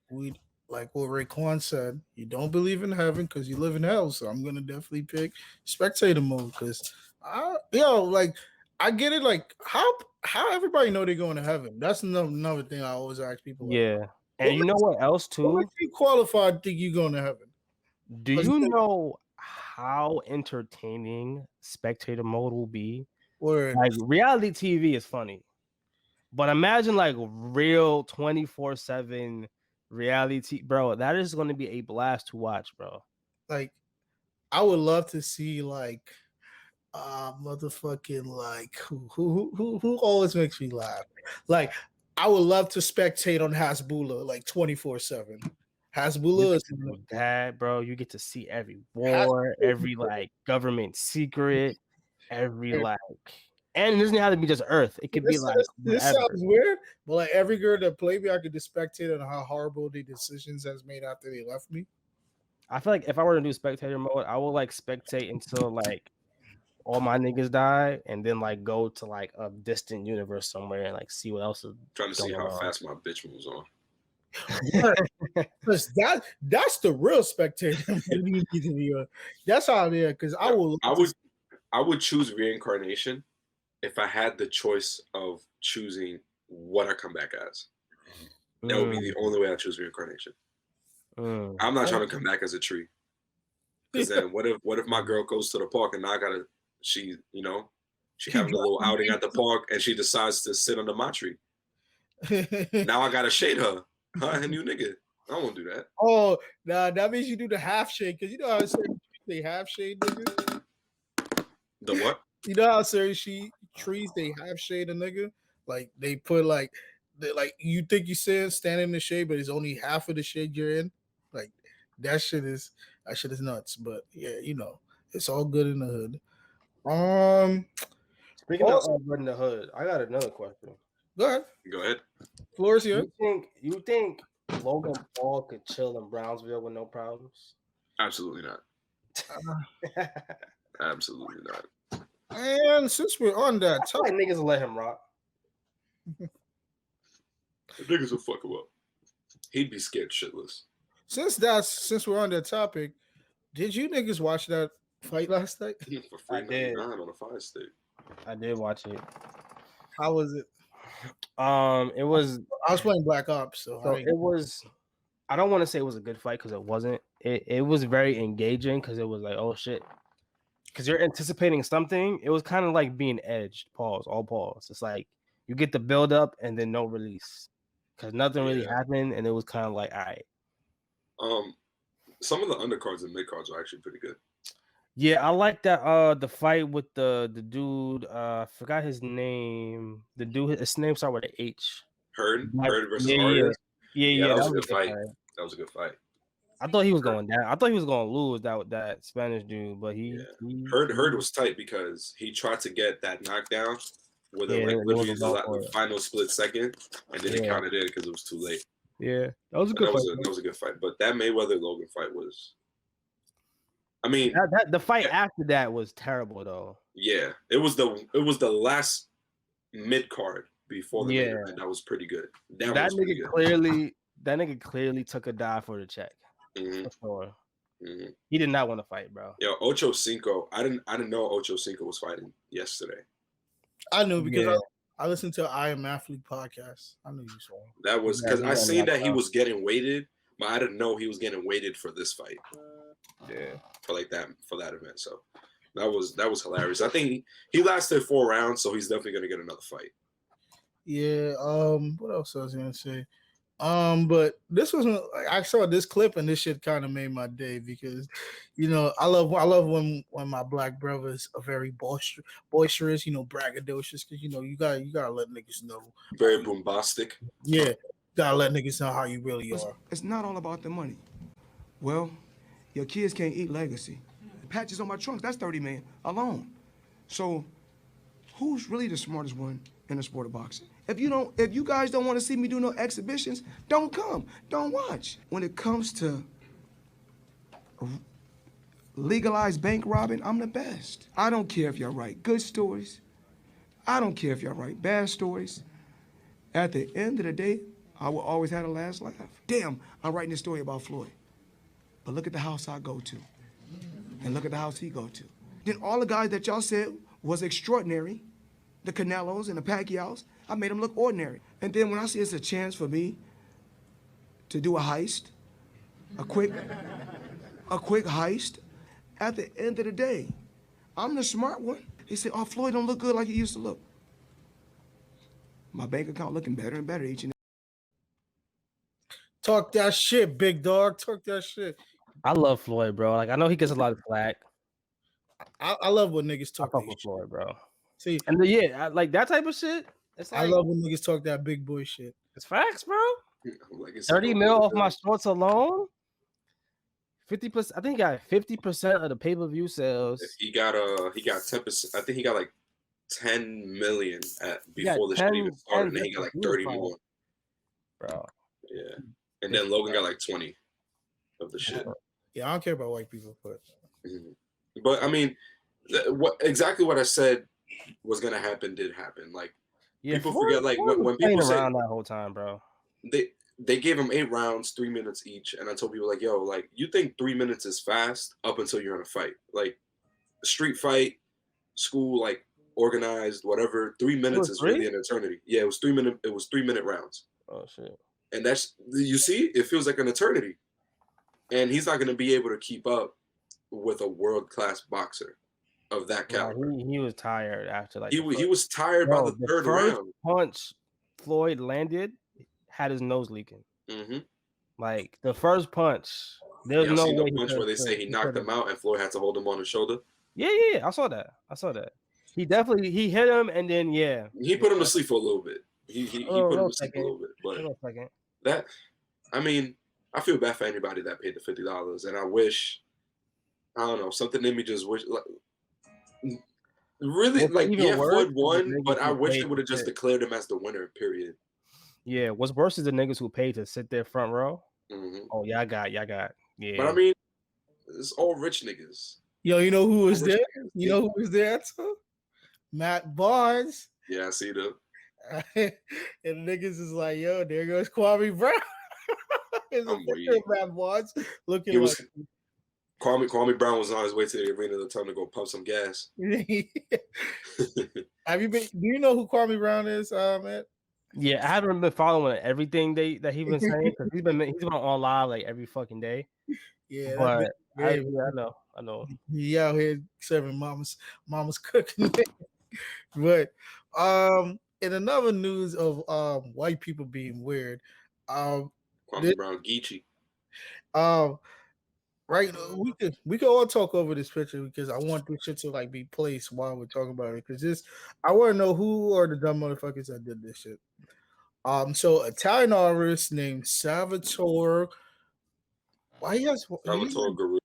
like what Raekwon said, you don't believe in heaven because you live in hell. So I'm gonna definitely pick spectator mode because I get it. Like how everybody know they're going to heaven. That's another thing I always ask people. Yeah. And you know what else too? What makes you qualified to think you're going to heaven? Do you know how entertaining spectator mode will be? Like reality TV is funny, but imagine like real 24/7 reality, bro. That is going to be a blast to watch, bro. Like, I would love to see like, motherfucking like who always makes me laugh, like. I would love to spectate on Hasbulla like 24/7. Hasbulla is that, bro. You get to see every war, every like government secret, every like, and it doesn't have to be just Earth. It could be like this sounds weird, but like every girl that played me, I could just spectate on how horrible the decisions has made after they left me. I feel like if I were to do spectator mode, I will like spectate until like all my niggas die, and then like go to like a distant universe somewhere and like see what else is trying to see how fast my bitch moves on. Because that's the real spectator. That's how it is. Because I would I would choose reincarnation if I had the choice of choosing what I come back as. That would be the only way I choose reincarnation. I'm not trying to come back as a tree. Because then what if my girl goes to the park and now she having a little outing at the park and she decides to sit under my tree. Now I gotta shade her. Her new nigga. I don't want to do that. Oh, nah, that means you do the half shade, because you know how certain they half shade nigga? The what? You know how certain trees they half shade a nigga? Like they put like you think you standing in the shade, but it's only half of the shade you're in. Like that shit is nuts. But yeah, it's all good in the hood. Speaking of good in the hood, I got another question. Go ahead. Floor is here. You think Logan Paul could chill in Brownsville with no problems? Absolutely not. Absolutely not. And since we're on that topic, niggas will let him rock. The niggas will fuck him up. He'd be scared shitless. Since we're on that topic, did you niggas watch that fight last night? For free $99 on a Fire Stick. I did watch it. How was it? It was. I was playing Black Ops, so it was. I don't want to say it was a good fight because it wasn't. It was very engaging because it was like, oh shit, because you're anticipating something. It was kind of like being edged. All pause. It's like you get the build up and then no release because nothing really happened, and it was kind of like, all right. Some of the undercards and midcards are actually pretty good. Yeah, I like that. The fight with the dude. I forgot his name. The dude. His name started with an H. Hurd versus Artis. Yeah. That was a good fight. That was a good fight. I thought he was going down. I thought he was going to lose that Spanish dude, but Hurd was tight because he tried to get that knockdown with literally the final split second, and then he counted it because it was too late. Yeah, that was a good fight. That was a good fight, but that Mayweather Logan fight was. I mean, the fight after that was terrible though. Yeah, it was the last mid card before the main event. That was pretty good. That nigga clearly took a dive for the check. Mm-hmm. For sure. Mm-hmm. He did not want to fight, bro. Yo, Ocho Cinco. I didn't know Ocho Cinco was fighting yesterday. I knew because I listened to I Am Athlete podcast. I knew you saw. That was because I seen that he was getting weighted, but I didn't know he was getting weighted for this fight. Yeah, for that event. So that was hilarious. I think he lasted 4 rounds, so he's definitely gonna get another fight. Yeah. What else I was gonna say? But this was I saw this clip and this shit kind of made my day because, I love when my black brothers are very boisterous, braggadocious, because you gotta let niggas know. Very bombastic. Yeah, gotta let niggas know how you really are. It's not all about the money. Well, your kids can't eat legacy. The patches on my trunks, that's 30 million alone. So, who's really the smartest one in the sport of boxing? If you guys don't want to see me do no exhibitions, don't come, don't watch. When it comes to legalized bank robbing, I'm the best. I don't care if y'all write good stories. I don't care if y'all write bad stories. At the end of the day, I will always have the last laugh. Damn, I'm writing this story about Floyd. But look at the house I go to. And look at the house he go to. Then all the guys that y'all said was extraordinary, the Canelos and the Pacquiaos, I made them look ordinary. And then when I see it's a chance for me to do a heist, a quick heist, at the end of the day, I'm the smart one. They say, oh, Floyd don't look good like he used to look. My bank account looking better and better each and Talk that shit, big dog. Talk that shit. I love Floyd, bro. Like I know he gets a lot of flack. I love when niggas talk. I fuck with Floyd, bro. See, and like that type of shit. It's like, I love when niggas talk that big boy shit. It's facts, bro. Like 30 mil off my shorts alone. 50%. I think he got 50% of the pay-per-view sales. He got 10%. I think he got like 10 million before the shit even started, and then he got like 30 more. Bro. Yeah. And then Logan got like 20 of the shit. Yeah, I don't care about white people, but I mean, exactly what I said was gonna happen did happen. Like people forget, like when people say around that whole time, bro. They gave him 8 rounds, 3 minutes each, and I told people like, yo, like you think 3 minutes is fast up until you're in a fight. Like a street fight, school like organized, whatever. 3 minutes is really an eternity. Yeah, it was 3 minute. It was 3 minute rounds. Oh shit! And that's, you see, it feels like an eternity. And he's not going to be able to keep up with a world class boxer of that caliber. He was tired after like he was tired by the third round. Punch Floyd landed had his nose leaking. Mm-hmm. Like the first punch, there's no way. The punch where they say he knocked him out and Floyd had to hold him on his shoulder. Yeah. I saw that. He hit him and then he put him to sleep for a little bit. He put him to sleep a little bit. But that, I mean, I feel bad for anybody that paid the $50, and I wish, I don't know, something in me just wish, like, really, like, Floyd won, but I wish they would have just declared him as the winner. Period. Yeah, what's worse is the niggas who paid to sit there front row. Mm-hmm. Oh, y'all got. Yeah. But I mean, it's all rich niggas. Yo, you know who was there? You know who was there too? Matt Barnes. Yeah, I see them. And niggas is like, yo, there goes Kwame Brown. It's a picture of Matt Barnes looking like. Kwame Brown was on his way to the arena to tell him to go pump some gas. Have you been? Do you know who Kwame Brown is, man? Yeah, I haven't been following everything that he's been saying because he's been on live like every fucking day. Yeah, but I know. He out here serving mama's cooking. But in another news of white people being weird, Kwame Brown Geechee. Right, we could all talk over this picture because I want this shit to like be placed while we're talking about it. Because I want to know who are the dumb motherfuckers that did this shit. So Italian artist named Salvatore. Why he has Salvatore Guru?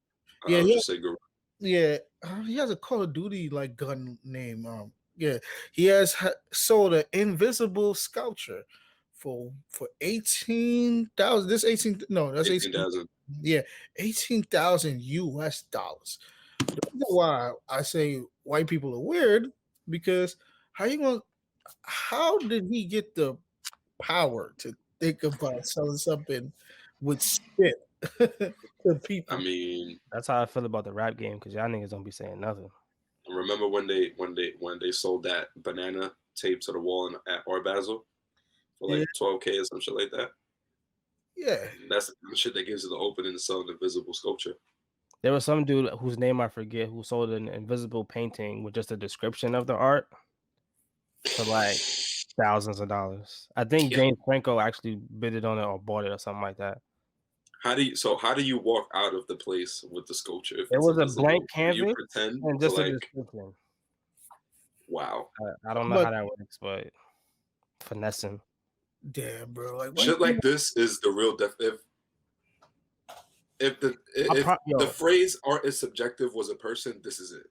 Yeah, just say Guru. Yeah, he has a Call of Duty like gun name. Yeah, he has sold an invisible sculpture for 18,000. That's 18,000. Yeah, 18,000 US dollars. The reason why I say white people are weird because how did he get the power to think about selling something with spit to people? I mean, that's how I feel about the rap game because y'all niggas don't be saying nothing. Remember when they sold that banana tape to the wall at Art Basel for like $12K or some shit like that? Yeah, that's the shit that gives you the opening to sell an invisible sculpture. There was some dude whose name I forget who sold an invisible painting with just a description of the art for like thousands of dollars. I think James Franco actually bid it on it or bought it or something like that. How do you walk out of the place with the sculpture? It was a blank canvas and just a description. Wow. I don't know how that works, but finessing. Damn, bro! Like shit like this is the real def. If the phrase art is subjective was a person, this is it.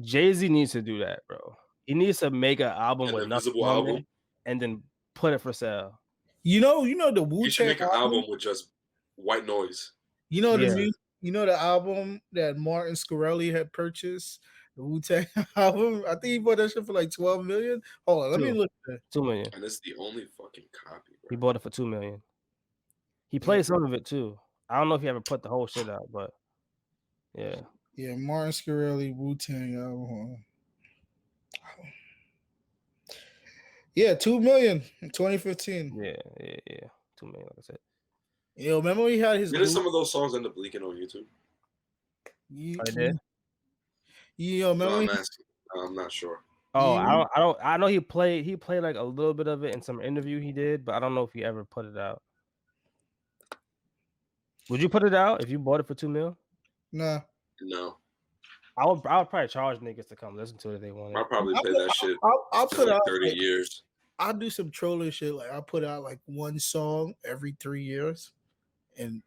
Jay-Z needs to do that, bro. He needs to make an album with nothing on it and then put it for sale. You know the Wu-Tang. You should make an album with just white noise. You know the album that Martin Scorsese had purchased. The Wu-Tang album. I think he bought that shit for like $12 million. Hold on, let me look at that. $2 million. And it's the only fucking copy, bro. He bought it for $2 million. He played some of it too. I don't know if he ever put the whole shit out, but yeah. Yeah, Martin Scorsese Wu-Tang album. Yeah, $2 million in 2015. Yeah. $2 million, like I said. Yo, remember when he had his. Didn't some of those songs end up leaking on YouTube? I did. Yo, remember? I'm not sure. Oh, I know he played like a little bit of it in some interview he did, but I don't know if he ever put it out. Would you put it out if you bought it for $2 million? Nah. No. I would probably charge niggas to come listen to it if they wanted. I'll probably play that shit. I'll put like out 30 years. I'll do some trolling shit. Like I'll put out like one song every 3 years, and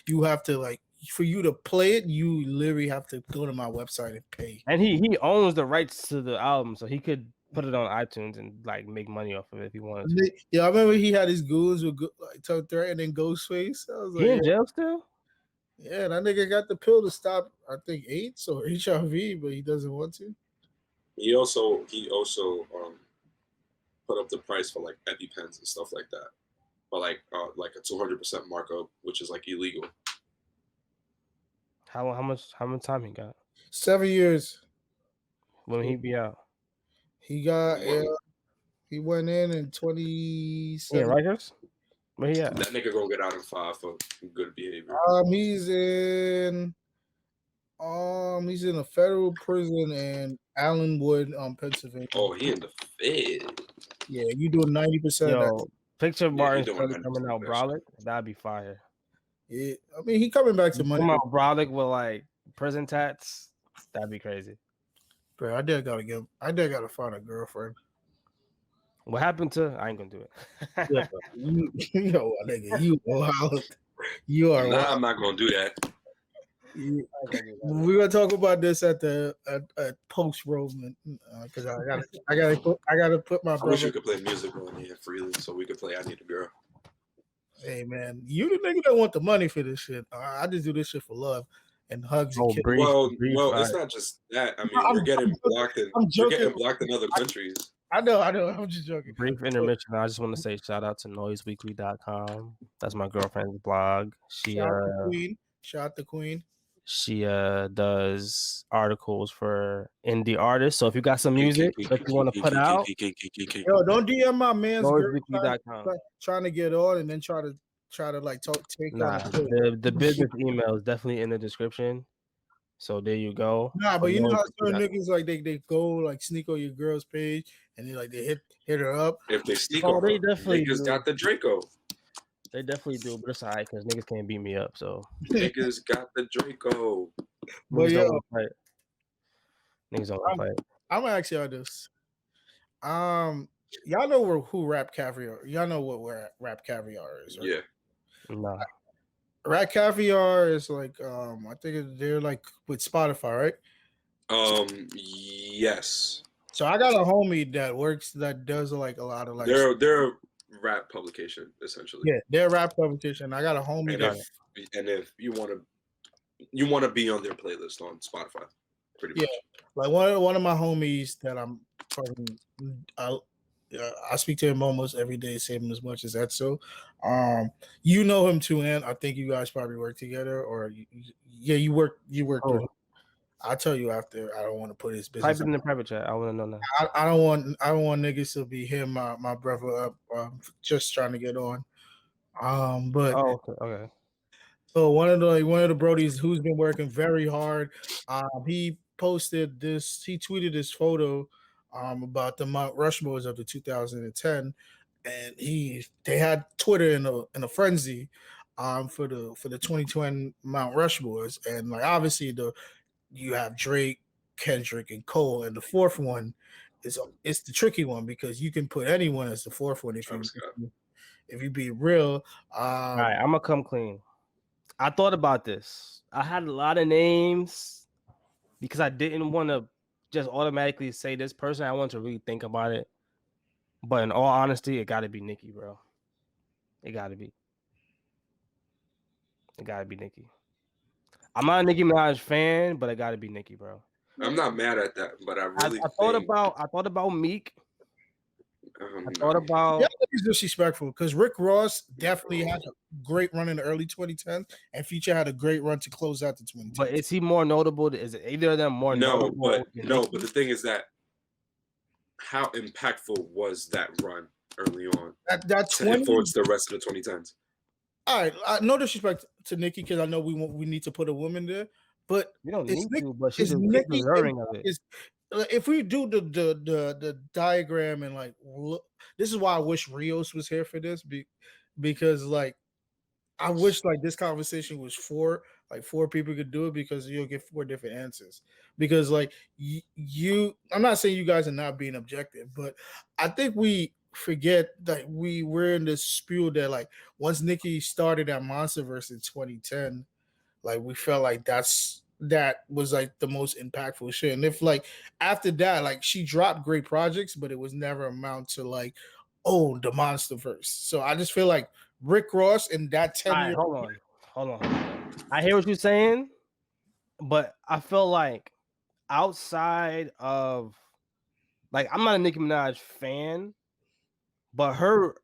you have to like for you to play it. You literally have to go to my website and pay. And he owns the rights to the album, so he could put it on iTunes and like make money off of it if he wanted to. Yeah, I remember he had his goons with like Tuck Threat and then Ghostface. I was like, he in jail still? Yeah, that nigga got the pill to stop, I think, AIDS or HIV, but he doesn't want to. He also put up the price for like EpiPens and stuff like that, but like a 200% markup, which is like illegal. How much time he got? 7 years. When he be out? He got he went in 2017. Yeah, Rikers. Where he at? That nigga gonna get out in 5 for good behavior. He's in a federal prison in Allenwood, Pennsylvania. Oh, he in the Fed. Yeah, you doing 90% of that. Picture Martin doing Shkreli coming out brolic. That'd be fire. Yeah, I mean, he coming back to money. Come out brolic with like prison tats. That'd be crazy. Bro, I did gotta find a girlfriend. What happened to? I ain't gonna do it. Yeah, you know what, nigga? You are. Nah, I'm not gonna do that. We're gonna talk about this at post Roman because I gotta put my. I wish you could play music on here freely so we could play "I Need a Girl." Hey man, you the nigga that want the money for this shit. I just do this shit for love and hugs. And kisses. Well, it's not just that. I mean, we're getting blocked in other countries. I know. I'm just joking. Brief intermission. I just want to say shout out to noiseweekly.com. That's my girlfriend's blog. Shout out the queen. She does articles for indie artists. So if you got some music that you want to put out, yo, don't DM my man's girl noiseweekly.com. trying to get on and then try to like take the business email is definitely in the description. So there you go. Nah, but you know how certain niggas like they go like sneak on your girl's page and they hit her up. If they sneak on they her, definitely niggas got the Draco. They definitely do, but it's alright because niggas can't beat me up. So niggas got the Draco. But yo, niggas don't fight. I'm gonna ask y'all this. Y'all know who Rap Caviar? Y'all know what Rap Caviar is, right? Yeah. Nah. Rap Caviar is like I think they're like with Spotify, right? Yes. So I got a homie that does like a lot of like they're a rap publication essentially. Yeah, they're a rap publication. I got a homie and if you want to be on their playlist on Spotify, pretty much. Like one of my homies that I'm fucking I speak to him almost every day, save him as much as Edsel. You know him too, and I think you guys probably work together, or you work. With him. I'll tell you after. I don't want to put his business. Type it in the private chat. I want to know now. I don't want niggas to be him, my brother up, just trying to get on. But okay. So one of the brodies who's been working very hard. He posted this. He tweeted this photo about the Mount Rushmores of the 2010, and they had Twitter in a frenzy for the 2020 Mount Rushmores, and like obviously you have Drake, Kendrick, and Cole, and the fourth one it's the tricky one because you can put anyone as the fourth one if you be real. All right, I'm gonna come clean. I thought about this. I had a lot of names because I didn't want to just automatically say this person. I want to really think about it. But in all honesty, it got to be Nicki, bro. It got to be. It got to be Nicki. I'm not a Nicki Minaj fan, but it got to be Nicki, bro. I'm not mad at that, but I thought about Meek. I thought about it's disrespectful because Rick Ross definitely had a great run in the early 2010s, and Future had a great run to close out the 2010s. But is he more notable? Is it either of them more notable? But the thing is that how impactful was that run early on that to influence the rest of the 2010s? All right, no disrespect to Nicki because I know we need to put a woman there, but you don't need to. But she's deserving of it. If we do the diagram and like look, this is why I wish Rios was here for this because like I wish like this conversation was four people could do it because you'll get 4 different answers because like I'm not saying you guys are not being objective, but I think we forget that we're in this spiel that like once Nicki started at Monsterverse in 2010, like we felt like that was like the most impactful shit. And if like after that, like she dropped great projects, but it was never amount to like, oh, the Monsterverse. So I just feel like Rick Ross in that 10 years. Hold on. I hear what you're saying, but I feel like outside of like I'm not a Nicki Minaj fan, but her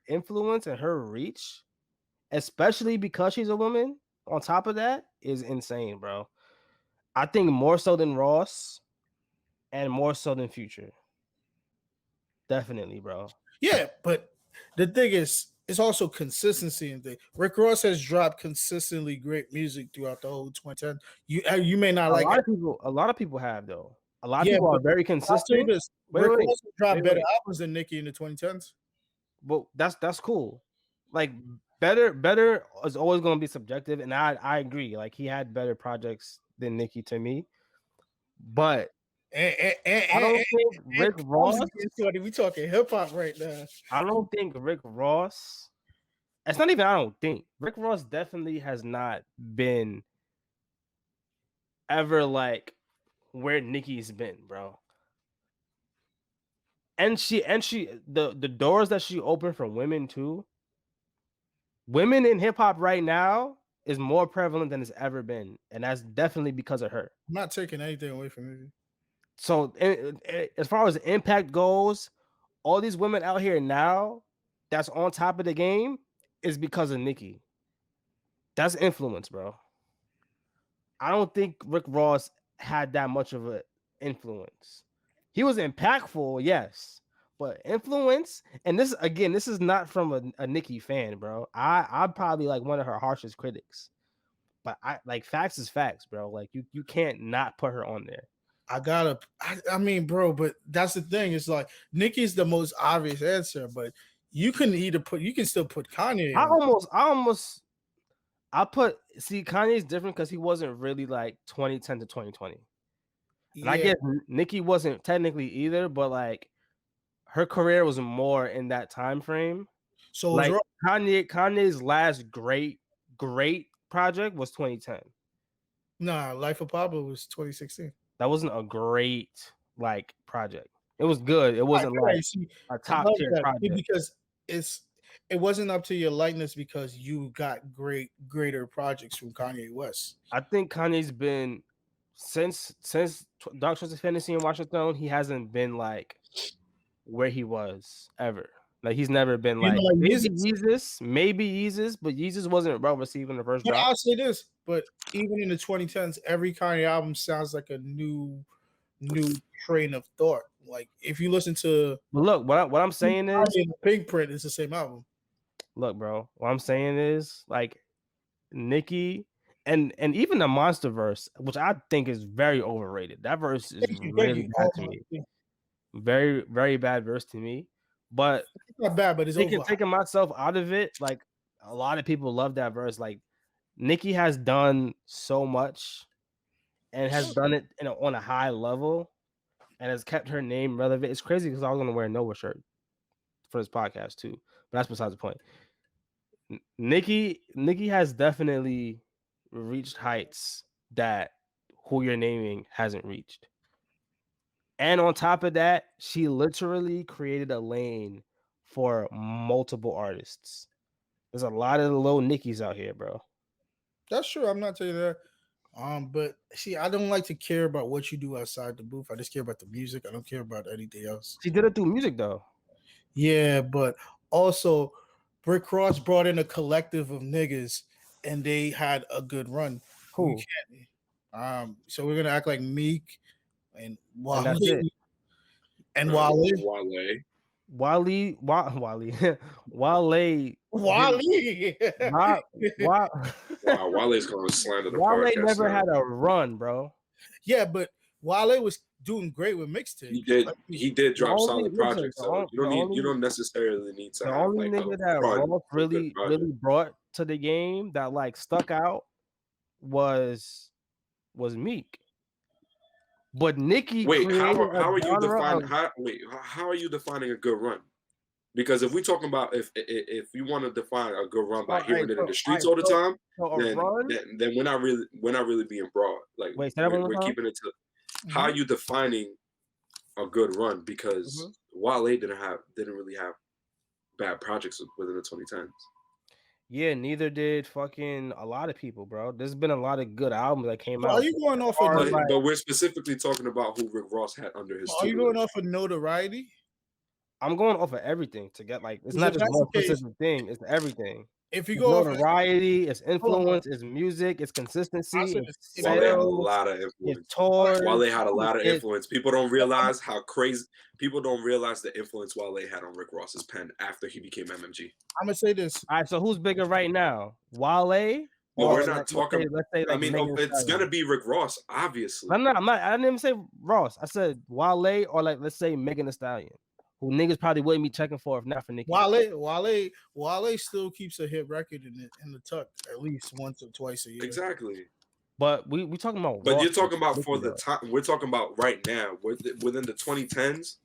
influence and her reach, especially because she's a woman, on top of that, is insane, bro. I think more so than Ross, and more so than Future. Definitely, bro. Yeah, but the thing is, it's also consistency in thing. Rick Ross has dropped consistently great music throughout the whole 2010. You may not like it. A lot of people have though. A lot of Yeah, people are but very I'll say consistent. this: Rick Ross has dropped better albums than Nicki in the 2010s. But that's cool. Like better is always going to be subjective, and I agree. Like he had better projects than Nicki to me, but I don't think Rick Ross. We talking hip hop right now. I don't think Rick Ross. It's not even. I don't think Rick Ross definitely has not been ever like where Nicki's been, bro. And the doors that she opened for women too. Women in hip hop right now is more prevalent than it's ever been, and that's definitely because of her. I'm not taking anything away from you. So, as far as impact goes, all these women out here now that's on top of the game is because of Nicki. That's influence, bro. I don't think Rick Ross had that much of an influence. He was impactful, yes, but influence, and this is not from a Nicki fan, bro. I'm probably like one of her harshest critics, but I like facts is facts, bro. Like you can't not put her on there. I mean, bro, but that's the thing. It's like Nicki's the most obvious answer, but you can still put Kanye. Kanye's different because he wasn't really like 2010 to 2020. And I guess Nicki wasn't technically either, but like her career was more in that time frame. So like Kanye's last great project was 2010. Nah, Life of Pablo was 2016. That wasn't a great like project. It was good. It wasn't a top tier project because it wasn't up to your likeness because you got greater projects from Kanye West. I think Kanye's been since Dark Twisted Fantasy and Watch the Throne, he hasn't been like where he was ever. Like he's never been like maybe Yeezus, but Yeezus wasn't well received in the first drop. I'll say this, but even in the 2010s, every Kanye album sounds like a new train of thought. Like if you listen to, but look, what I'm saying is, Pink Print is the same album. Look, bro, what I'm saying is like Nicki and even the Monster verse, which I think is very overrated. That verse is really bad to me. Very, very bad verse to me. But it's not bad, but it's taking myself out of it. Like a lot of people love that verse. Like Nicki has done so much and has done it on a high level and has kept her name relevant. It's crazy because I was going to wear a Nova shirt for this podcast too, but that's besides the point. Nicki has definitely reached heights that Who You're Naming hasn't reached. And on top of that, she literally created a lane for multiple artists. There's a lot of little Nickies out here, bro. That's true. I'm not telling you that. But see, I don't like to care about what you do outside the booth. I just care about the music. I don't care about anything else. She did it through music, though. Yeah, but also Rick Ross brought in a collective of niggas, and they had a good run. Who? So we're gonna act like Meek and Wale. And Wale. Wale's gonna slander the Wale podcast. Never had a run, bro. Yeah, but Wale was doing great with mixtapes. He did drop solid projects. So you don't necessarily need to. The only nigga that Ross really brought to the game that like stuck out was Meek. But Nicki, how are you defining a good run? Because if we're talking about if you want to define a good run by hearing it in the streets all the time, then we're not really being broad. Like we're keeping it to how are you defining a good run? Because Wale didn't really have bad projects within the 2010s. Yeah, neither did fucking a lot of people, bro. There's been a lot of good albums that came out. Are you going off but we're specifically talking about who Rick Ross had under his. Are you going off of notoriety? I'm going off of everything to get like it's not just one specific thing, it's everything. if you go off notoriety, it's influence, it's music, it's consistency, it's Wale had a sales, lot of influence. it's tours. Wale had a lot of influence. People don't realize how crazy. People don't realize the influence Wale had on Rick Ross's pen after he became MMG. I'm gonna say this. All right, so who's bigger right now, Wale? Well, we're not talking. Let's say like I mean, it's gonna be Rick Ross, obviously. I'm not. I didn't even say Ross. I said Wale or like let's say Megan Thee Stallion, who niggas probably wouldn't be checking for if not for Nicki. Wale still keeps a hit record in the tuck at least once or twice a year. Exactly. But we talking about. But Ross you're talking about Nicki for the time. We're talking about right now within the 2010s.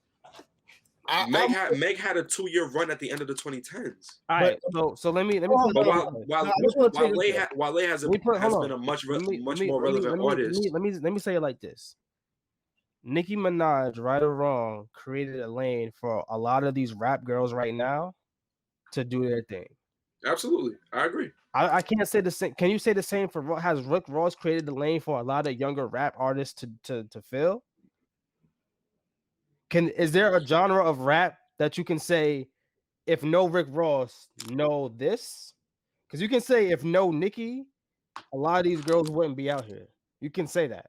Meg had a 2-year run at the end of the 2010s. All right, so let me. Wale has been a much more relevant artist. Let me say it like this. Nicki Minaj, right or wrong, created a lane for a lot of these rap girls right now to do their thing. Absolutely, I agree. I can't say the same. Can you say the same for has Rick Ross created the lane for a lot of younger rap artists to fill? Is there a genre of rap that you can say, if no Rick Ross, no this? Because you can say if no Nicki, a lot of these girls wouldn't be out here. You can say that.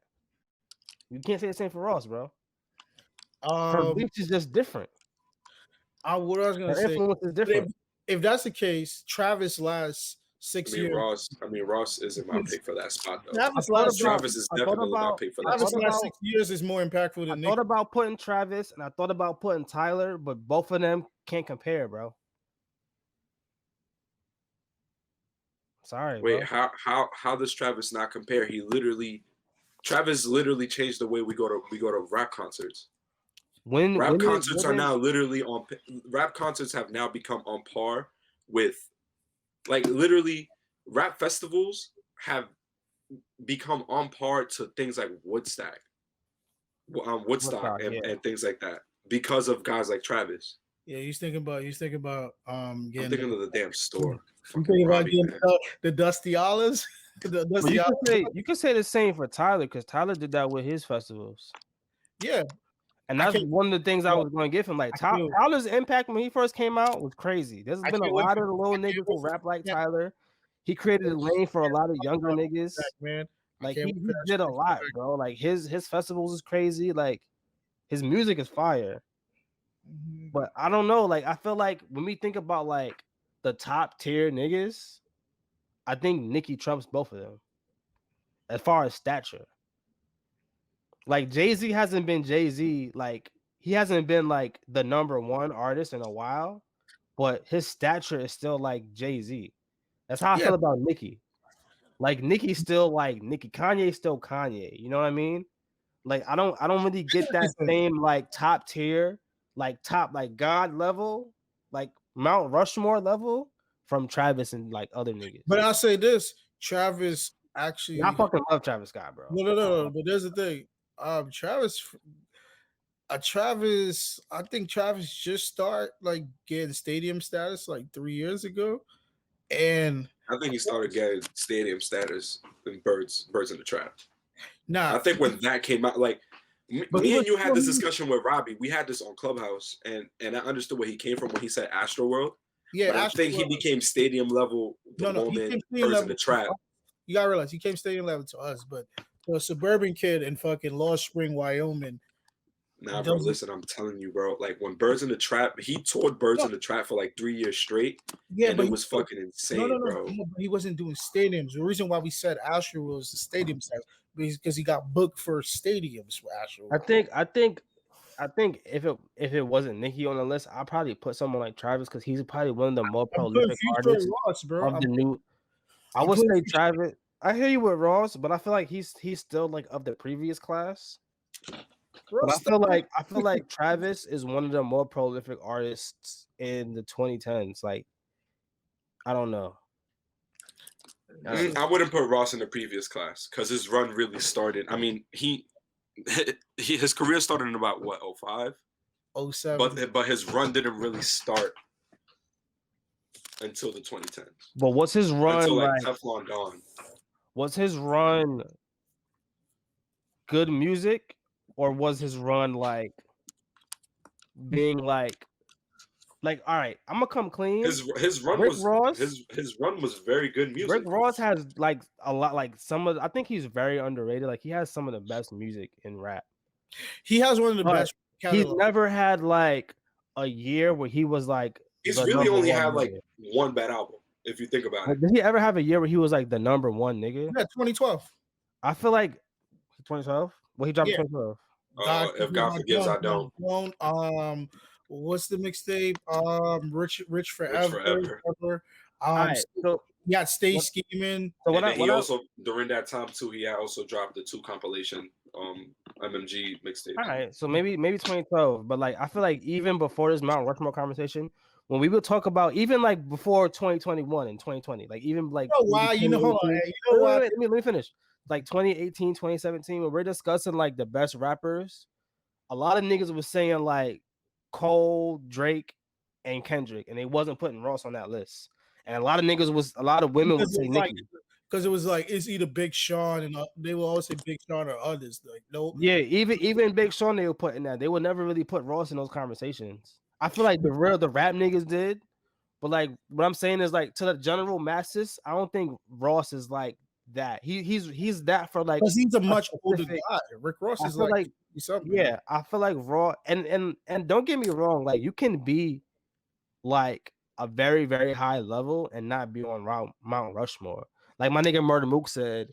You can't say the same for Ross, bro. Her reach is just different. What I was gonna say, influence is different. If that's the case, Travis last 6 years. Ross isn't my pick for that spot though. Travis is definitely my pick for that. Travis last 6 years is more impactful than Nicki. I thought about putting Travis and I thought about putting Tyler, but both of them can't compare, bro. Sorry. Wait, bro. how does Travis not compare? Travis literally changed the way we go to rap concerts. Rap concerts have now become on par with, like, literally rap festivals have become on par to things like Woodstock and things like that because of guys like Travis. Yeah, he's thinking about I'm thinking of the damn store. You thinking about getting the Dusty Olives? You could say the same for Tyler because Tyler did that with his festivals. Yeah. And that's one of the things I was going to give him. Like Tyler's impact when he first came out was crazy. There's been a lot of little niggas who rap like Tyler. He created a lane for a lot of younger niggas. Man, like he did a lot, bro. Like his festivals is crazy. Like his music is fire. But I don't know. Like I feel like when we think about like the top tier niggas, I think Nicki trumps both of them as far as stature. Like Jay-Z hasn't been Jay-Z, like he hasn't been like the number one artist in a while, but his stature is still like Jay-Z. That's how I feel about Nicki. Like Nicki's still like Nicki, Kanye's still Kanye. You know what I mean? Like I don't really get that same like top tier, like top like God level, like Mount Rushmore level from Travis and like other niggas. But I'll say this, Travis actually. I fucking love Travis Scott, bro. No. But there's the thing. Travis, I think Travis just started like getting stadium status like 3 years ago, and I think he started getting stadium status in Birds in the Trap. Nah, I think when that came out, like me and you had this discussion with Robbie. We had this on Clubhouse, and I understood where he came from when he said Astroworld. Yeah, but I think he became stadium level the moment Birds in the Trap. You gotta realize he came stadium level to us, but to a suburban kid in fucking Lost Spring, Wyoming. Nah, bro, listen, I'm telling you, bro. Like when Birds in the Trap, he toured Birds in the Trap for like 3 years straight. Yeah, and it was fucking insane, bro. No, but he wasn't doing stadiums. The reason why we said Astro was the stadium size because he got booked for stadiums for Astro. I think if it wasn't Nicki on the list, I'd probably put someone like Travis because he's probably one of the more prolific artists of the new. I would say Travis. I hear you with Ross, but I feel like he's still like of the previous class. But I feel like Travis is one of the more prolific artists in the 2010s. Like, I don't know. I wouldn't put Ross in the previous class because his run really started. I mean, his career started in about what 05? 07. But his run didn't really start until the 2010s. But what's his run until like like? Teflon Don. Was his run good music, or was his run like being like Like, all right, I'm gonna come clean. His run Rick was Ross, his run was very good music. Rick Ross has like a lot, like some of. I think he's very underrated. Like he has some of the best music in rap. He has one of the best. He's never had like a year where he was like. He's really only had like one bad album. If you think about it, did he ever have a year where he was like the number one nigga? Yeah, 2012. I feel like 2012. Well, he dropped 2012. If God forgives, I don't. What's the mixtape? Rich Forever. Right, so he had Stay Scheming. So he also during that time too, he had also dropped the 2 compilation MMG mixtape. All right, so maybe 2012, but like I feel like even before this Mount Rushmore conversation, when we would talk about even like before 2021 and 2020, like even like why hold on, why? Let me finish. Like 2018, 2017, when we're discussing like the best rappers, a lot of niggas was saying like Cole, Drake, and Kendrick, and they wasn't putting Ross on that list. And a lot of women would say Nicki. Because it was like it's either Big Sean and they will always say Big Sean or others. Like no, yeah, even Big Sean they would put in that. They would never really put Ross in those conversations. I feel like the rap niggas did, but like what I'm saying is like to the general masses, I don't think Ross is like that. He's that for like because he's a much older guy. Rick Ross is like something. Yeah, I feel like and don't get me wrong, like you can be like a very, very high level and not be on Mount Rushmore. Like my nigga Murder Mook said,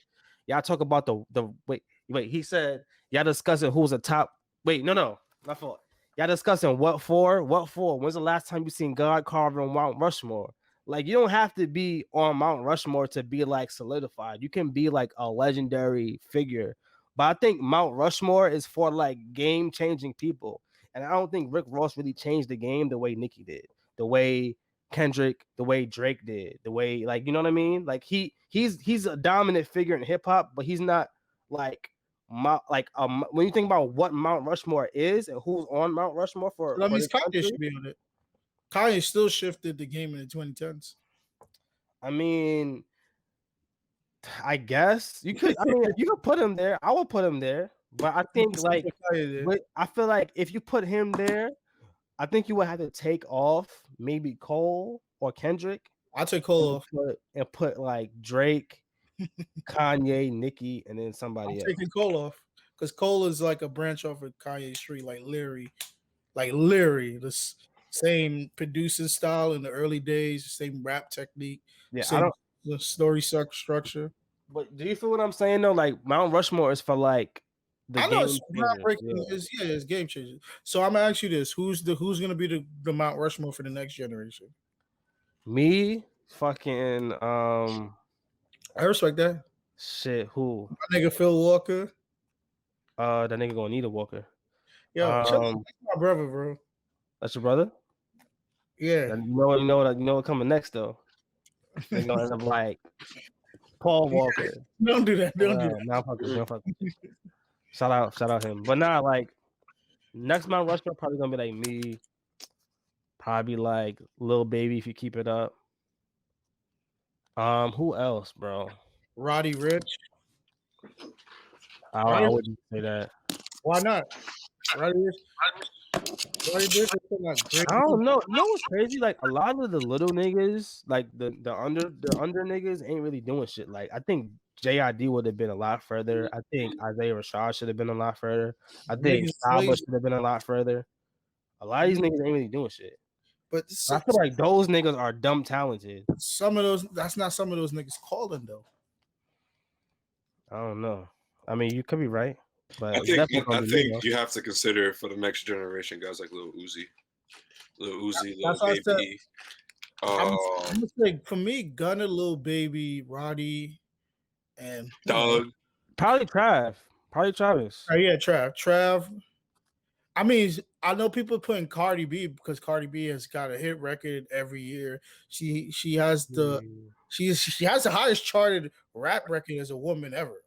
y'all talk about the wait, he said y'all discussing who's a top. Wait, no, my fault. Y'all discussing what for? When's the last time you seen God carved on Mount Rushmore? Like you don't have to be on Mount Rushmore to be like solidified. You can be like a legendary figure. But I think Mount Rushmore is for like game-changing people. And I don't think Rick Ross really changed the game the way Nicki did, the way Kendrick, the way Drake did, the way like you know what I mean? Like he's a dominant figure in hip hop, but he's not like when you think about what Mount Rushmore is and who's on Mount Rushmore for that means Kanye should be on it. Kanye still shifted the game in the 2010s. I mean, I guess you could. I mean, you could put him there. I would put him there, but I think like I feel like if you put him there, I think you would have to take off maybe Cole or Kendrick. I'll take Cole off and put like Drake, Kanye, Nicki, and then somebody else. Taking Cole off because Cole is like a branch off of Kanye Street, like Leary, the same producer style in the early days, same rap technique, same the story structure. But do you feel what I'm saying though? Like Mount Rushmore is for like the I know it's groundbreaking. It's game changing. So I'm gonna ask you this: who's gonna be the Mount Rushmore for the next generation? Me, fucking I respect that. Shit, who? My nigga Phil Walker. That nigga gonna need a Walker. Yo, that's my brother, bro. That's your brother? Yeah. You know what coming next though. They're gonna end up like Paul Walker. Don't do that. Don't do that. Nah, fuck. Shout out him. But nah, like next Mount Rushmore probably gonna be like me. Probably like Lil Baby if you keep it up. Who else, bro? Roddy Rich. I wouldn't say that. Why not? Roddy Rich. I don't know. You know what's crazy? Like a lot of the little niggas, like the under niggas, ain't really doing shit. Like I think JID would have been a lot further. I think Isaiah Rashad should have been a lot further. I think Saba should have been a lot further. A lot of these niggas ain't really doing shit. But I feel like those niggas are dumb talented. Some of those, that's not some of those niggas calling though. I don't know. I mean, you could be right. But I think you have to consider for the next generation guys like Lil Uzi, Lil Baby. I'm gonna say for me, Gunna, Lil Baby, Roddy, and Doug. Probably Travis. Oh yeah, Trav. I mean, I know people putting Cardi B because Cardi B has got a hit record every year. She has she has the highest charted rap record as a woman ever.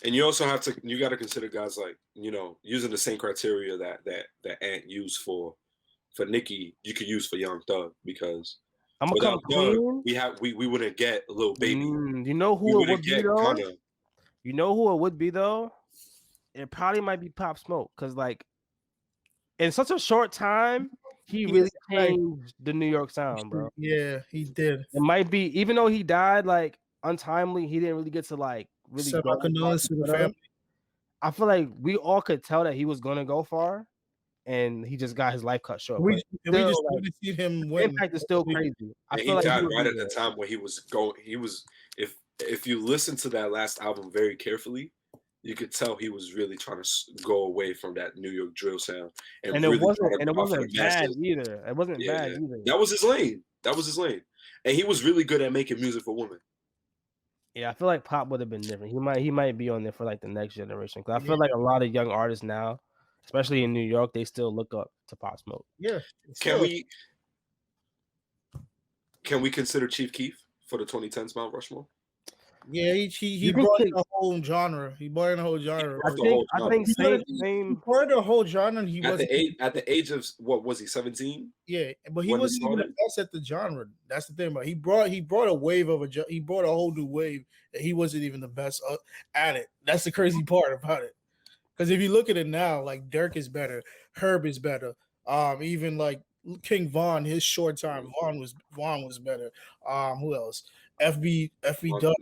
And you also got to consider guys like, using the same criteria that Ant used for Nicki, you could use for Young Thug because without Thug, we wouldn't get a Lil Baby. You know who it would be though? You know who it would be though? It probably might be Pop Smoke because like in such a short time, he really changed the New York sound, bro. Yeah, he did. It might be, even though he died like untimely, he didn't really get to like really send our condolences to the family. I feel like we all could tell that he was gonna go far, and he just got his life cut short. We just want to see him win. Impact is still crazy. I feel like he died right at the time when he was going. He was, if you listen to that last album very carefully, you could tell he was really trying to go away from that New York drill sound, and really it wasn't bad either. It wasn't bad either. That was his lane. And he was really good at making music for women. Yeah, I feel like Pop would have been different. He might be on there for like the next generation. Because I feel like a lot of young artists now, especially in New York, they still look up to Pop Smoke. Yeah. Can we consider Chief Keef for the 2010s Mount Rushmore? Yeah, he brought in a whole genre. He brought in a whole genre. I think same. He brought in a whole genre. And he at the age of what was he, 17? Yeah, but he wasn't even the best at the genre. That's the thing. But he brought a wave of he brought a whole new wave that he wasn't even the best at it. That's the crazy part about it. Because if you look at it now, like Dirk is better, Herb is better. Even like King Von, his short time, Von was better. Who else? FB Dub.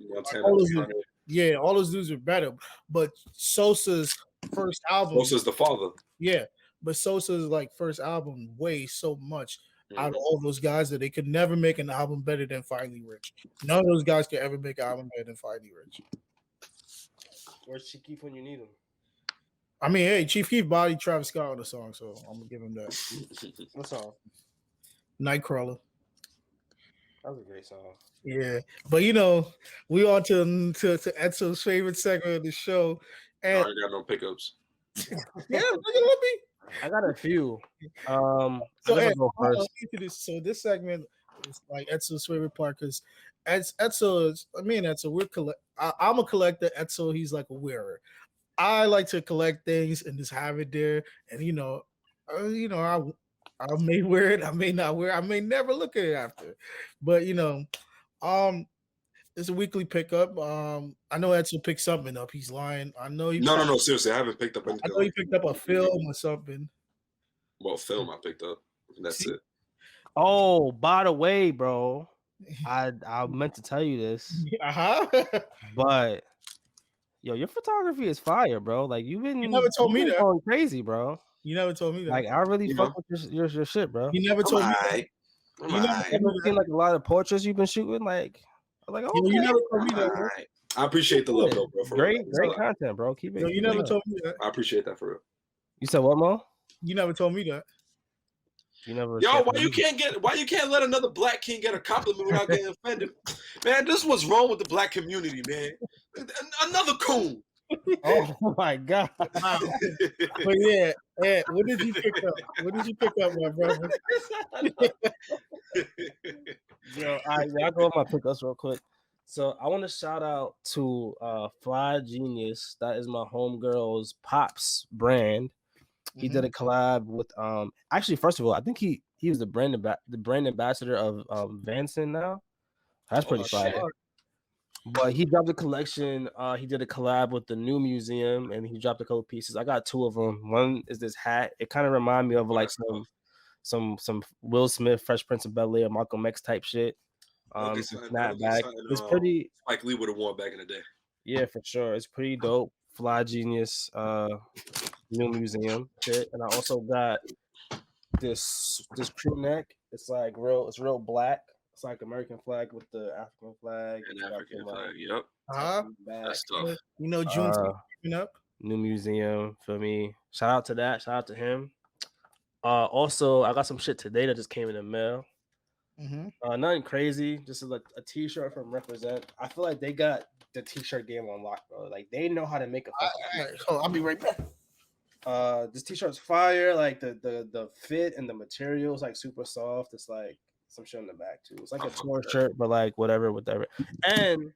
All those dudes are better. But Sosa's first album. Sosa's the father. Yeah, but Sosa's like first album weighs so much out of all those guys that they could never make an album better than Finally Rich. None of those guys could ever make an album better than Finally Rich. Where's Chief Keef when you need him? I mean, hey, Chief Keef bodied Travis Scott on the song, so I'm gonna give him that. What song? Nightcrawler. That was a great song. Yeah, but we on to Edsel's favorite segment of the show. And I got no pickups. Yeah, look at me. I got a few. So Ed, go first. So this segment is like Edsel's favorite part because Edsel is me and Edsel. I'm a collector. Edsel, he's like a wearer. I like to collect things and just have it there, and I may wear it, I may not wear it, I may never look at it after. But it's a weekly pickup. I know Edsel picked something up. He's lying. I know he No, seriously, I haven't picked up anything. I know he picked up a film or something. Well, film I picked up. That's it. Oh, by the way, bro, I meant to tell you this. But yo, your photography is fire, bro. Like you never told me that. Going crazy, bro. You never told me that. Like I really fuck with your shit, bro. You never told me that. You never seen like a lot of portraits you've been shooting. Like I was like, okay. You never told me that, bro. I appreciate the love, though, bro. Great content, bro. Keep it. You never told me that. I appreciate that for real. You said what, Mo? You never told me that. You never. Yo, why you can't let another black king get a compliment without getting offended? Man, this is what's wrong with the black community, man. Another coon. Oh my god! Wow. But yeah, what did you pick up? My brother? Yo, I'll go with my pickups real quick. So I want to shout out to Fly Genius. That is my homegirl's Pops brand. He did a collab with actually, first of all, I think he was the brand ambassador of Vanson now. That's pretty fire. Sure. But he dropped a collection. He did a collab with the New Museum, and he dropped a couple pieces. I got two of them. One is this hat. It kind of reminds me of like some Will Smith, Fresh Prince of Bel-Air, Malcolm X type shit. Snapback. It's pretty. Spike Lee would have worn back in the day. Yeah, for sure. It's pretty dope. Fly Genius, New Museum shit, and I also got this crew neck. It's like real black. It's like American flag with the African flag. And African flag, yep. That's tough. June coming up. New Museum for me. Shout out to that. Shout out to him. Also, I got some shit today that just came in the mail. Nothing crazy. Just a t-shirt from Represent. I feel like they got the t-shirt game on lock, bro. Like they know how to make a. I'll be right back. This t-shirt's fire. Like the fit and the material is like super soft. It's like some shit on the back too. It's like a tour shirt, but like whatever. And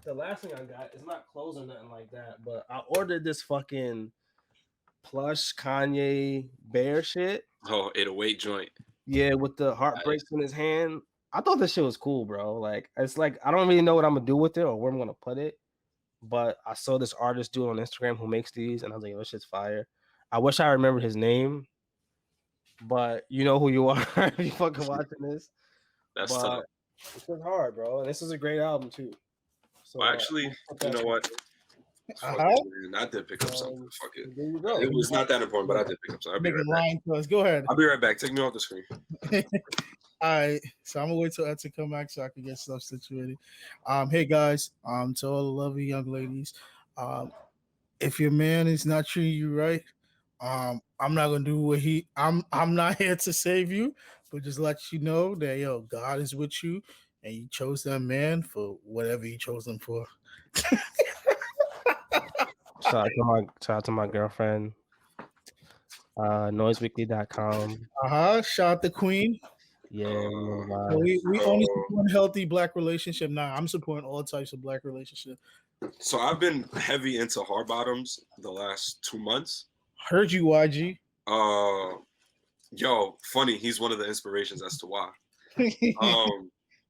the last thing I got is not clothes or nothing like that, but I ordered this fucking plush Kanye bear shit. Oh, 808 joint. Yeah, with the heartbreaks in his hand. I thought this shit was cool, bro. Like it's like I don't really know what I'm gonna do with it or where I'm gonna put it, but I saw this artist do it on Instagram who makes these, and I was like, "Oh, this shit's fire." I wish I remembered his name, but you know who you are if you fucking watching this. That's tough. It's just hard, bro. And this is a great album too. So Well, actually, you know what? Fuck it, man. I did pick up something. Fuck it. There you go. It was not that important, but I did pick up something. I'll be right back. To us. Go ahead. I'll be right back. Take me off the screen. All right, so I'm gonna wait till Edsel come back so I can get stuff situated. Hey guys, to all the lovely young ladies, if your man is not treating you right, I'm not gonna do what I'm not here to save you, but just let you know that God is with you, and you chose that man for whatever you chose him for. Shout out to my girlfriend. Noiseweekly.com. Shout out the queen. Yeah. So we only support healthy black relationship now. I'm supporting all types of black relationship. So I've been heavy into hard bottoms the last 2 months. Heard you, YG. Funny. He's one of the inspirations as to why.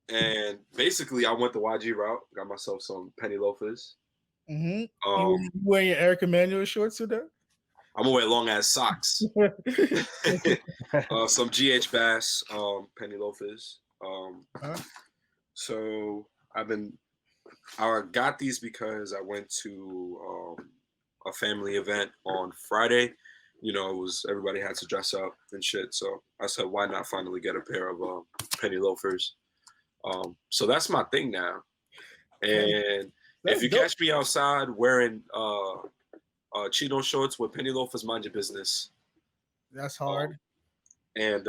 And basically, I went the YG route. Got myself some penny loafers. You wearing your Eric Emanuel shorts today? I'm gonna wear long ass socks. Some GH Bass penny loafers. So I got these because I went to a family event on Friday. It was everybody had to dress up and shit. So I said, why not finally get a pair of penny loafers? So that's my thing now. And if you catch me outside wearing Chino shorts with penny loafers, mind your business. That's hard. And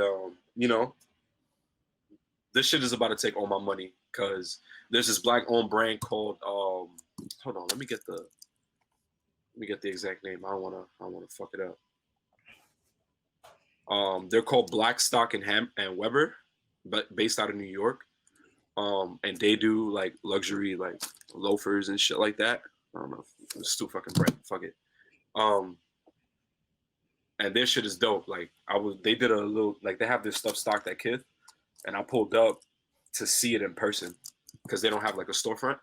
this shit is about to take all my money because there's this black-owned brand called hold on, let me get the exact name. I don't wanna fuck it up. They're called Blackstock and Weber, but based out of New York. And they do like luxury like loafers and shit like that. I don't know. It's too fucking bright. Fuck it. And their shit is dope. Like they did a little like they have this stuff stocked at Kith, and I pulled up to see it in person because they don't have like a storefront,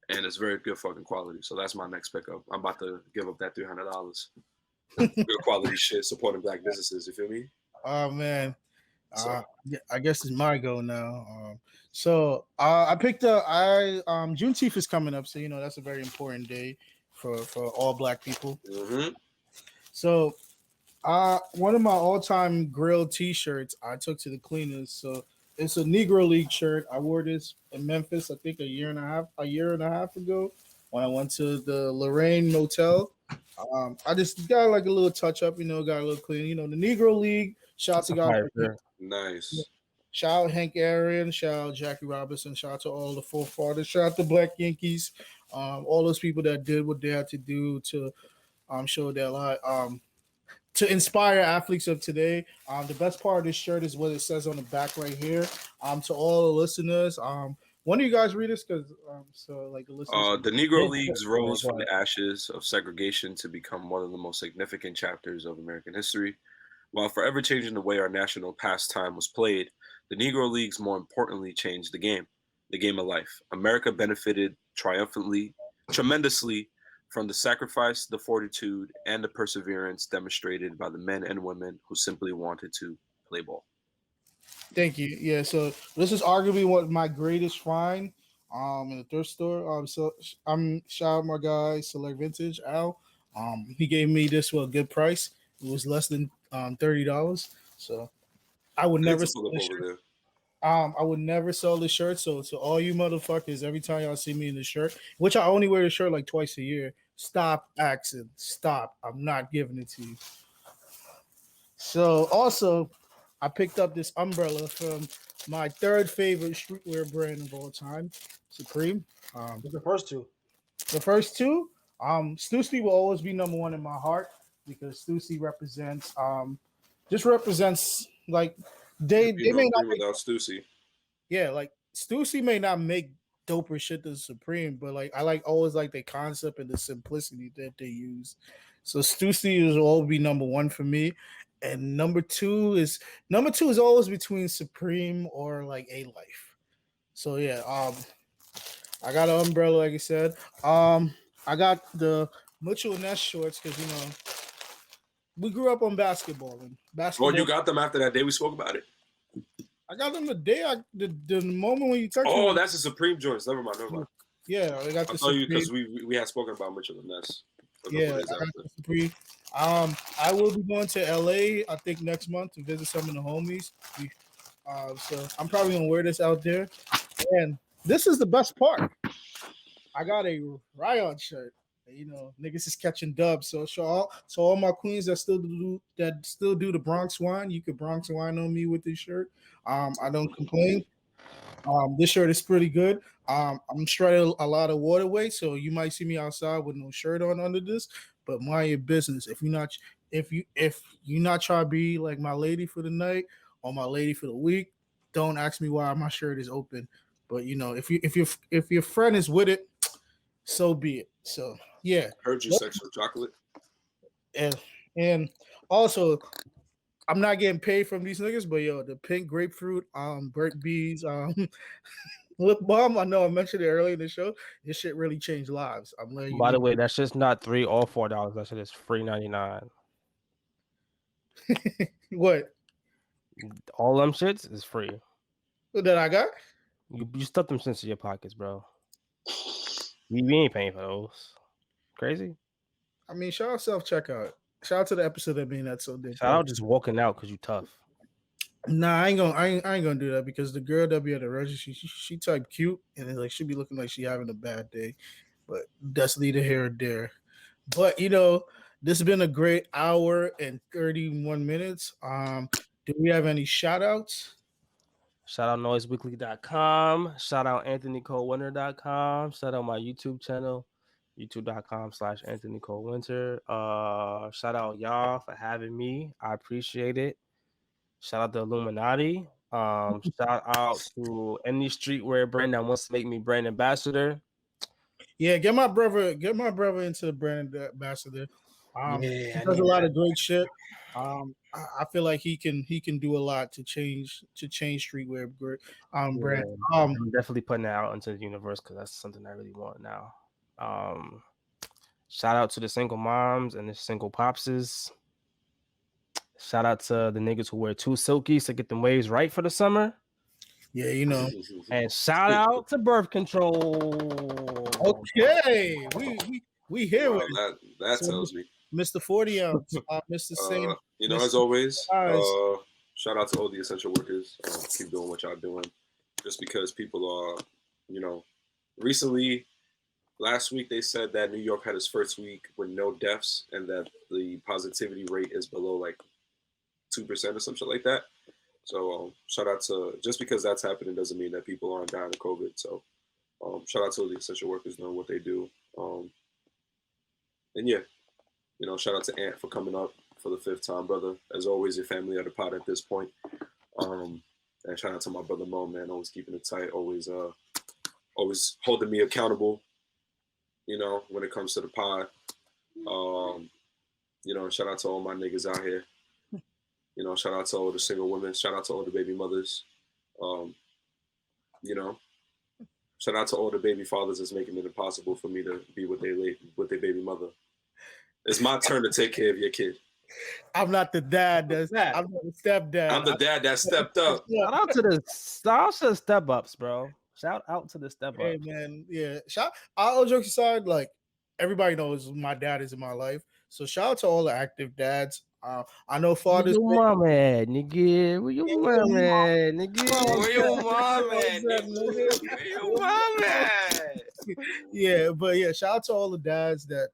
and it's very good fucking quality. So that's my next pickup. I'm about to give up that $300. Good quality shit, supporting black businesses. You feel me? Oh man. I guess it's my go now. So I picked up. Juneteenth is coming up, so that's a very important day for all black people. Mm-hmm. So one of my all-time grill T-shirts I took to the cleaners. So it's a Negro League shirt. I wore this in Memphis, I think a year and a half ago when I went to the Lorraine Motel. I just got like a little touch up, got a little clean. The Negro League. Shout out to God. Nice. Shout out Hank Aaron. Shout out Jackie Robinson. Shout out to all the forefathers. Shout out to Black Yankees. All those people that did what they had to do to show their light. To inspire athletes of today. The best part of this shirt is what it says on the back right here. To all the listeners. One of you guys read this because the listeners. The Negro Leagues rose from the ashes of segregation to become one of the most significant chapters of American history. While forever changing the way our national pastime was played, the Negro Leagues more importantly changed the game of life. America benefited tremendously from the sacrifice, the fortitude, and the perseverance demonstrated by the men and women who simply wanted to play ball. Thank you. Yeah, so this is arguably what my greatest find in the thrift store. So I'm shout out my guy Select Vintage Al. He gave me this for a good price. It was less than $30. So I would never sell this shirt. I would never sell this shirt. So to all you motherfuckers, every time y'all see me in the shirt, which I only wear the shirt like twice a year, stop asking. Stop. I'm not giving it to you. So also, I picked up this umbrella from my third favorite streetwear brand of all time, Supreme. The first two. The first two, Stussy will always be number one in my heart because Stussy represents like they may not without Stussy. Yeah, like Stussy may not make doper shit than Supreme, but like I always like the concept and the simplicity that they use. So Stussy will always be number one for me. And number two is always between Supreme or like A Life. So yeah, I got an umbrella, like I said. I got the Mitchell & Ness shorts because We grew up on basketball. And basketball. Oh, you got them after that day we spoke about it? I got them the day the moment when you texted me. Oh, that's the Supreme joints. Never mind. Yeah, I got the Supreme. Supreme. Because we had spoken about Mitchell and Ness. Yeah, I got the Supreme. I will be going to LA, I think, next month to visit some of the homies. So I'm probably gonna wear this out there. And this is the best part. I got a Ryan shirt. You know, niggas is catching dubs. So all my queens that still do the Bronx wine, you could Bronx wine on me with this shirt. I don't complain. This shirt is pretty good. I'm straight a lot of water weight, so you might see me outside with no shirt on under this. But mind your business. If you're not trying to be like my lady for the night or my lady for the week, don't ask me why my shirt is open. But you know, if your friend is with it, so be it. So yeah. Heard you sexual chocolate. And also, I'm not getting paid from these niggas, but yo, the pink grapefruit, Burt Bees, lip balm. I know I mentioned it earlier in the show. This shit really changed lives. I'm letting you By the know. way, that's just not $3 or $4. That shit is $3.99. What? All them shits is free. What that I got? You stuff them shits in your pockets, bro. We ain't paying for those. Crazy. I mean, shout out self-checkout. Shout out to the episode of being that so dick. Shout out just walking out because you tough. Nah, I ain't gonna do that because the girl that be at the registry, she type cute and like she be looking like she having a bad day. But that's neither here or there. But you know, this has been a great hour and 31 minutes. Do we have any shout outs? Shout out noiseweekly.com. Shout out anthonycolewinter.com. Shout out my YouTube channel, youtube.com/Anthony Cole Winter. Shout out y'all for having me. I appreciate it. Shout out to Illuminati. Shout out to any streetwear brand that wants to make me brand ambassador. Yeah, get my brother into the brand ambassador. He does a lot of great shit. I feel like he can do a lot to change streetwear brand. I'm definitely putting that out into the universe because that's something I really want now. Shout out to the single moms and the single popses. Shout out to the niggas who wear 2 silkies to get them waves right for the summer. Yeah, you know. And shout out to birth control. Okay, we here with that tells me. Mr. 40 ounce, Mr. Same. You know, as always, shout out to all the essential workers. Keep doing what y'all doing. Just because people are, you know, recently, last week they said that New York had its first week with no deaths and that the positivity rate is below like 2% or some shit like that. So shout out to, just because that's happening doesn't mean that people aren't dying of COVID. So shout out to all the essential workers doing what they do. And yeah, you know, shout out to Ant for coming up for the 5th time, brother. As always, your family are the pod at this point. And shout out to my brother Mo, man, always keeping it tight, always holding me accountable, you know, when it comes to the pod. You know, shout out to all my niggas out here. You know, shout out to all the single women. Shout out to all the baby mothers. You know, shout out to all the baby fathers that's making it impossible for me to be with their baby mother. It's my turn to take care of your kid. I'm not the dad. I'm not the stepdad. I'm the dad that stepped up. Shout out to the step ups, bro. Shout out to the step ups. Hey man, yeah. All jokes aside, like everybody knows my dad is in my life. So shout out to all the active dads. I know fathers. Where your mom at, nigga? Where your mom at, nigga? Where your mom at? Where your mom at? Yeah, but yeah, shout out to all the dads that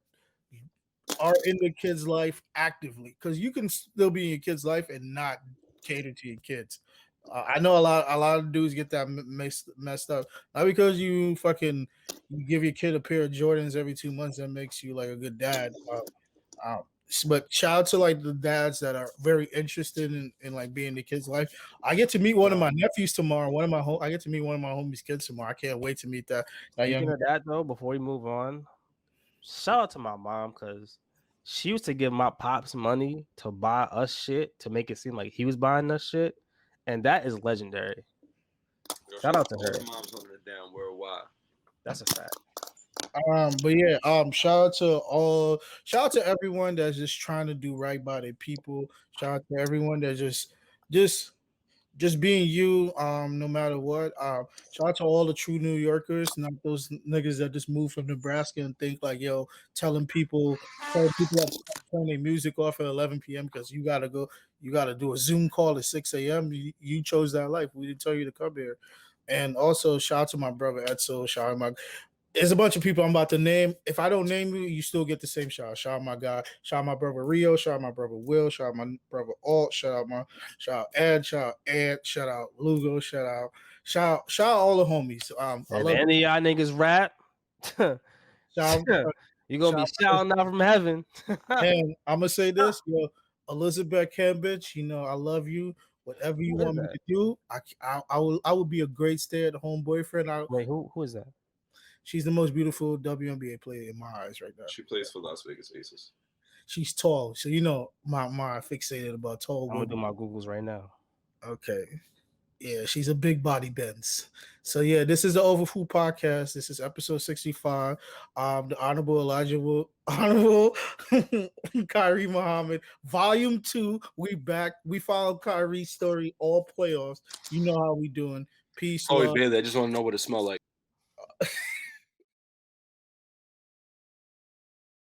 are in the kid's life actively, because you can still be in your kid's life and not cater to your kids. I know a lot of dudes get that messed up. Not because you give your kid a pair of Jordans every 2 months that makes you like a good dad. But shout out to like the dads that are very interested in like being in the kid's life. I get to meet one of my nephews tomorrow. I get to meet one of my homies' kids tomorrow. I can't wait to meet that young dad though. Before we move on, shout out to my mom because she used to give my pops money to buy us shit to make it seem like he was buying us shit, and that is legendary. Shout out to her. Mom's holding it down worldwide. That's a fact. But yeah, shout out to everyone that's just trying to do right by their people. Shout out to everyone that's just being you, no matter what. Shout out to all the true New Yorkers, not those niggas that just moved from Nebraska and think like, yo, telling people to turn their music off at 11 p.m. because you gotta do a Zoom call at 6 a.m. You chose that life. We didn't tell you to come here. And also shout out to my brother Edsel. Shout out there's a bunch of people I'm about to name. If I don't name you, you still get the same shout. Shout out my guy. Shout out my brother Rio. Shout out my brother Will. Shout out my brother Alt. Shout out Ed. Shout out Ed. Shout out Lugo. Shout out all the homies. If any of y'all niggas rap, you're gonna be shouting out from heaven. And I'm gonna say this, yo, Elizabeth Cambridge, I love you. Whatever you want me to do, I will be a great stay-at-home boyfriend. Wait, who is that? She's the most beautiful WNBA player in my eyes right now. She plays for Las Vegas Aces. She's tall, so my fixated about tall. I'm gonna do my Googles right now. Okay, yeah, she's a big body Benz. So yeah, this is the Overfood Podcast. This is episode 65. The Honorable Kyrie Mohammed, Volume 2. We back. We followed Kyrie's story all playoffs. You know how we doing. Peace. Oh, man, I just want to know what it smelled like.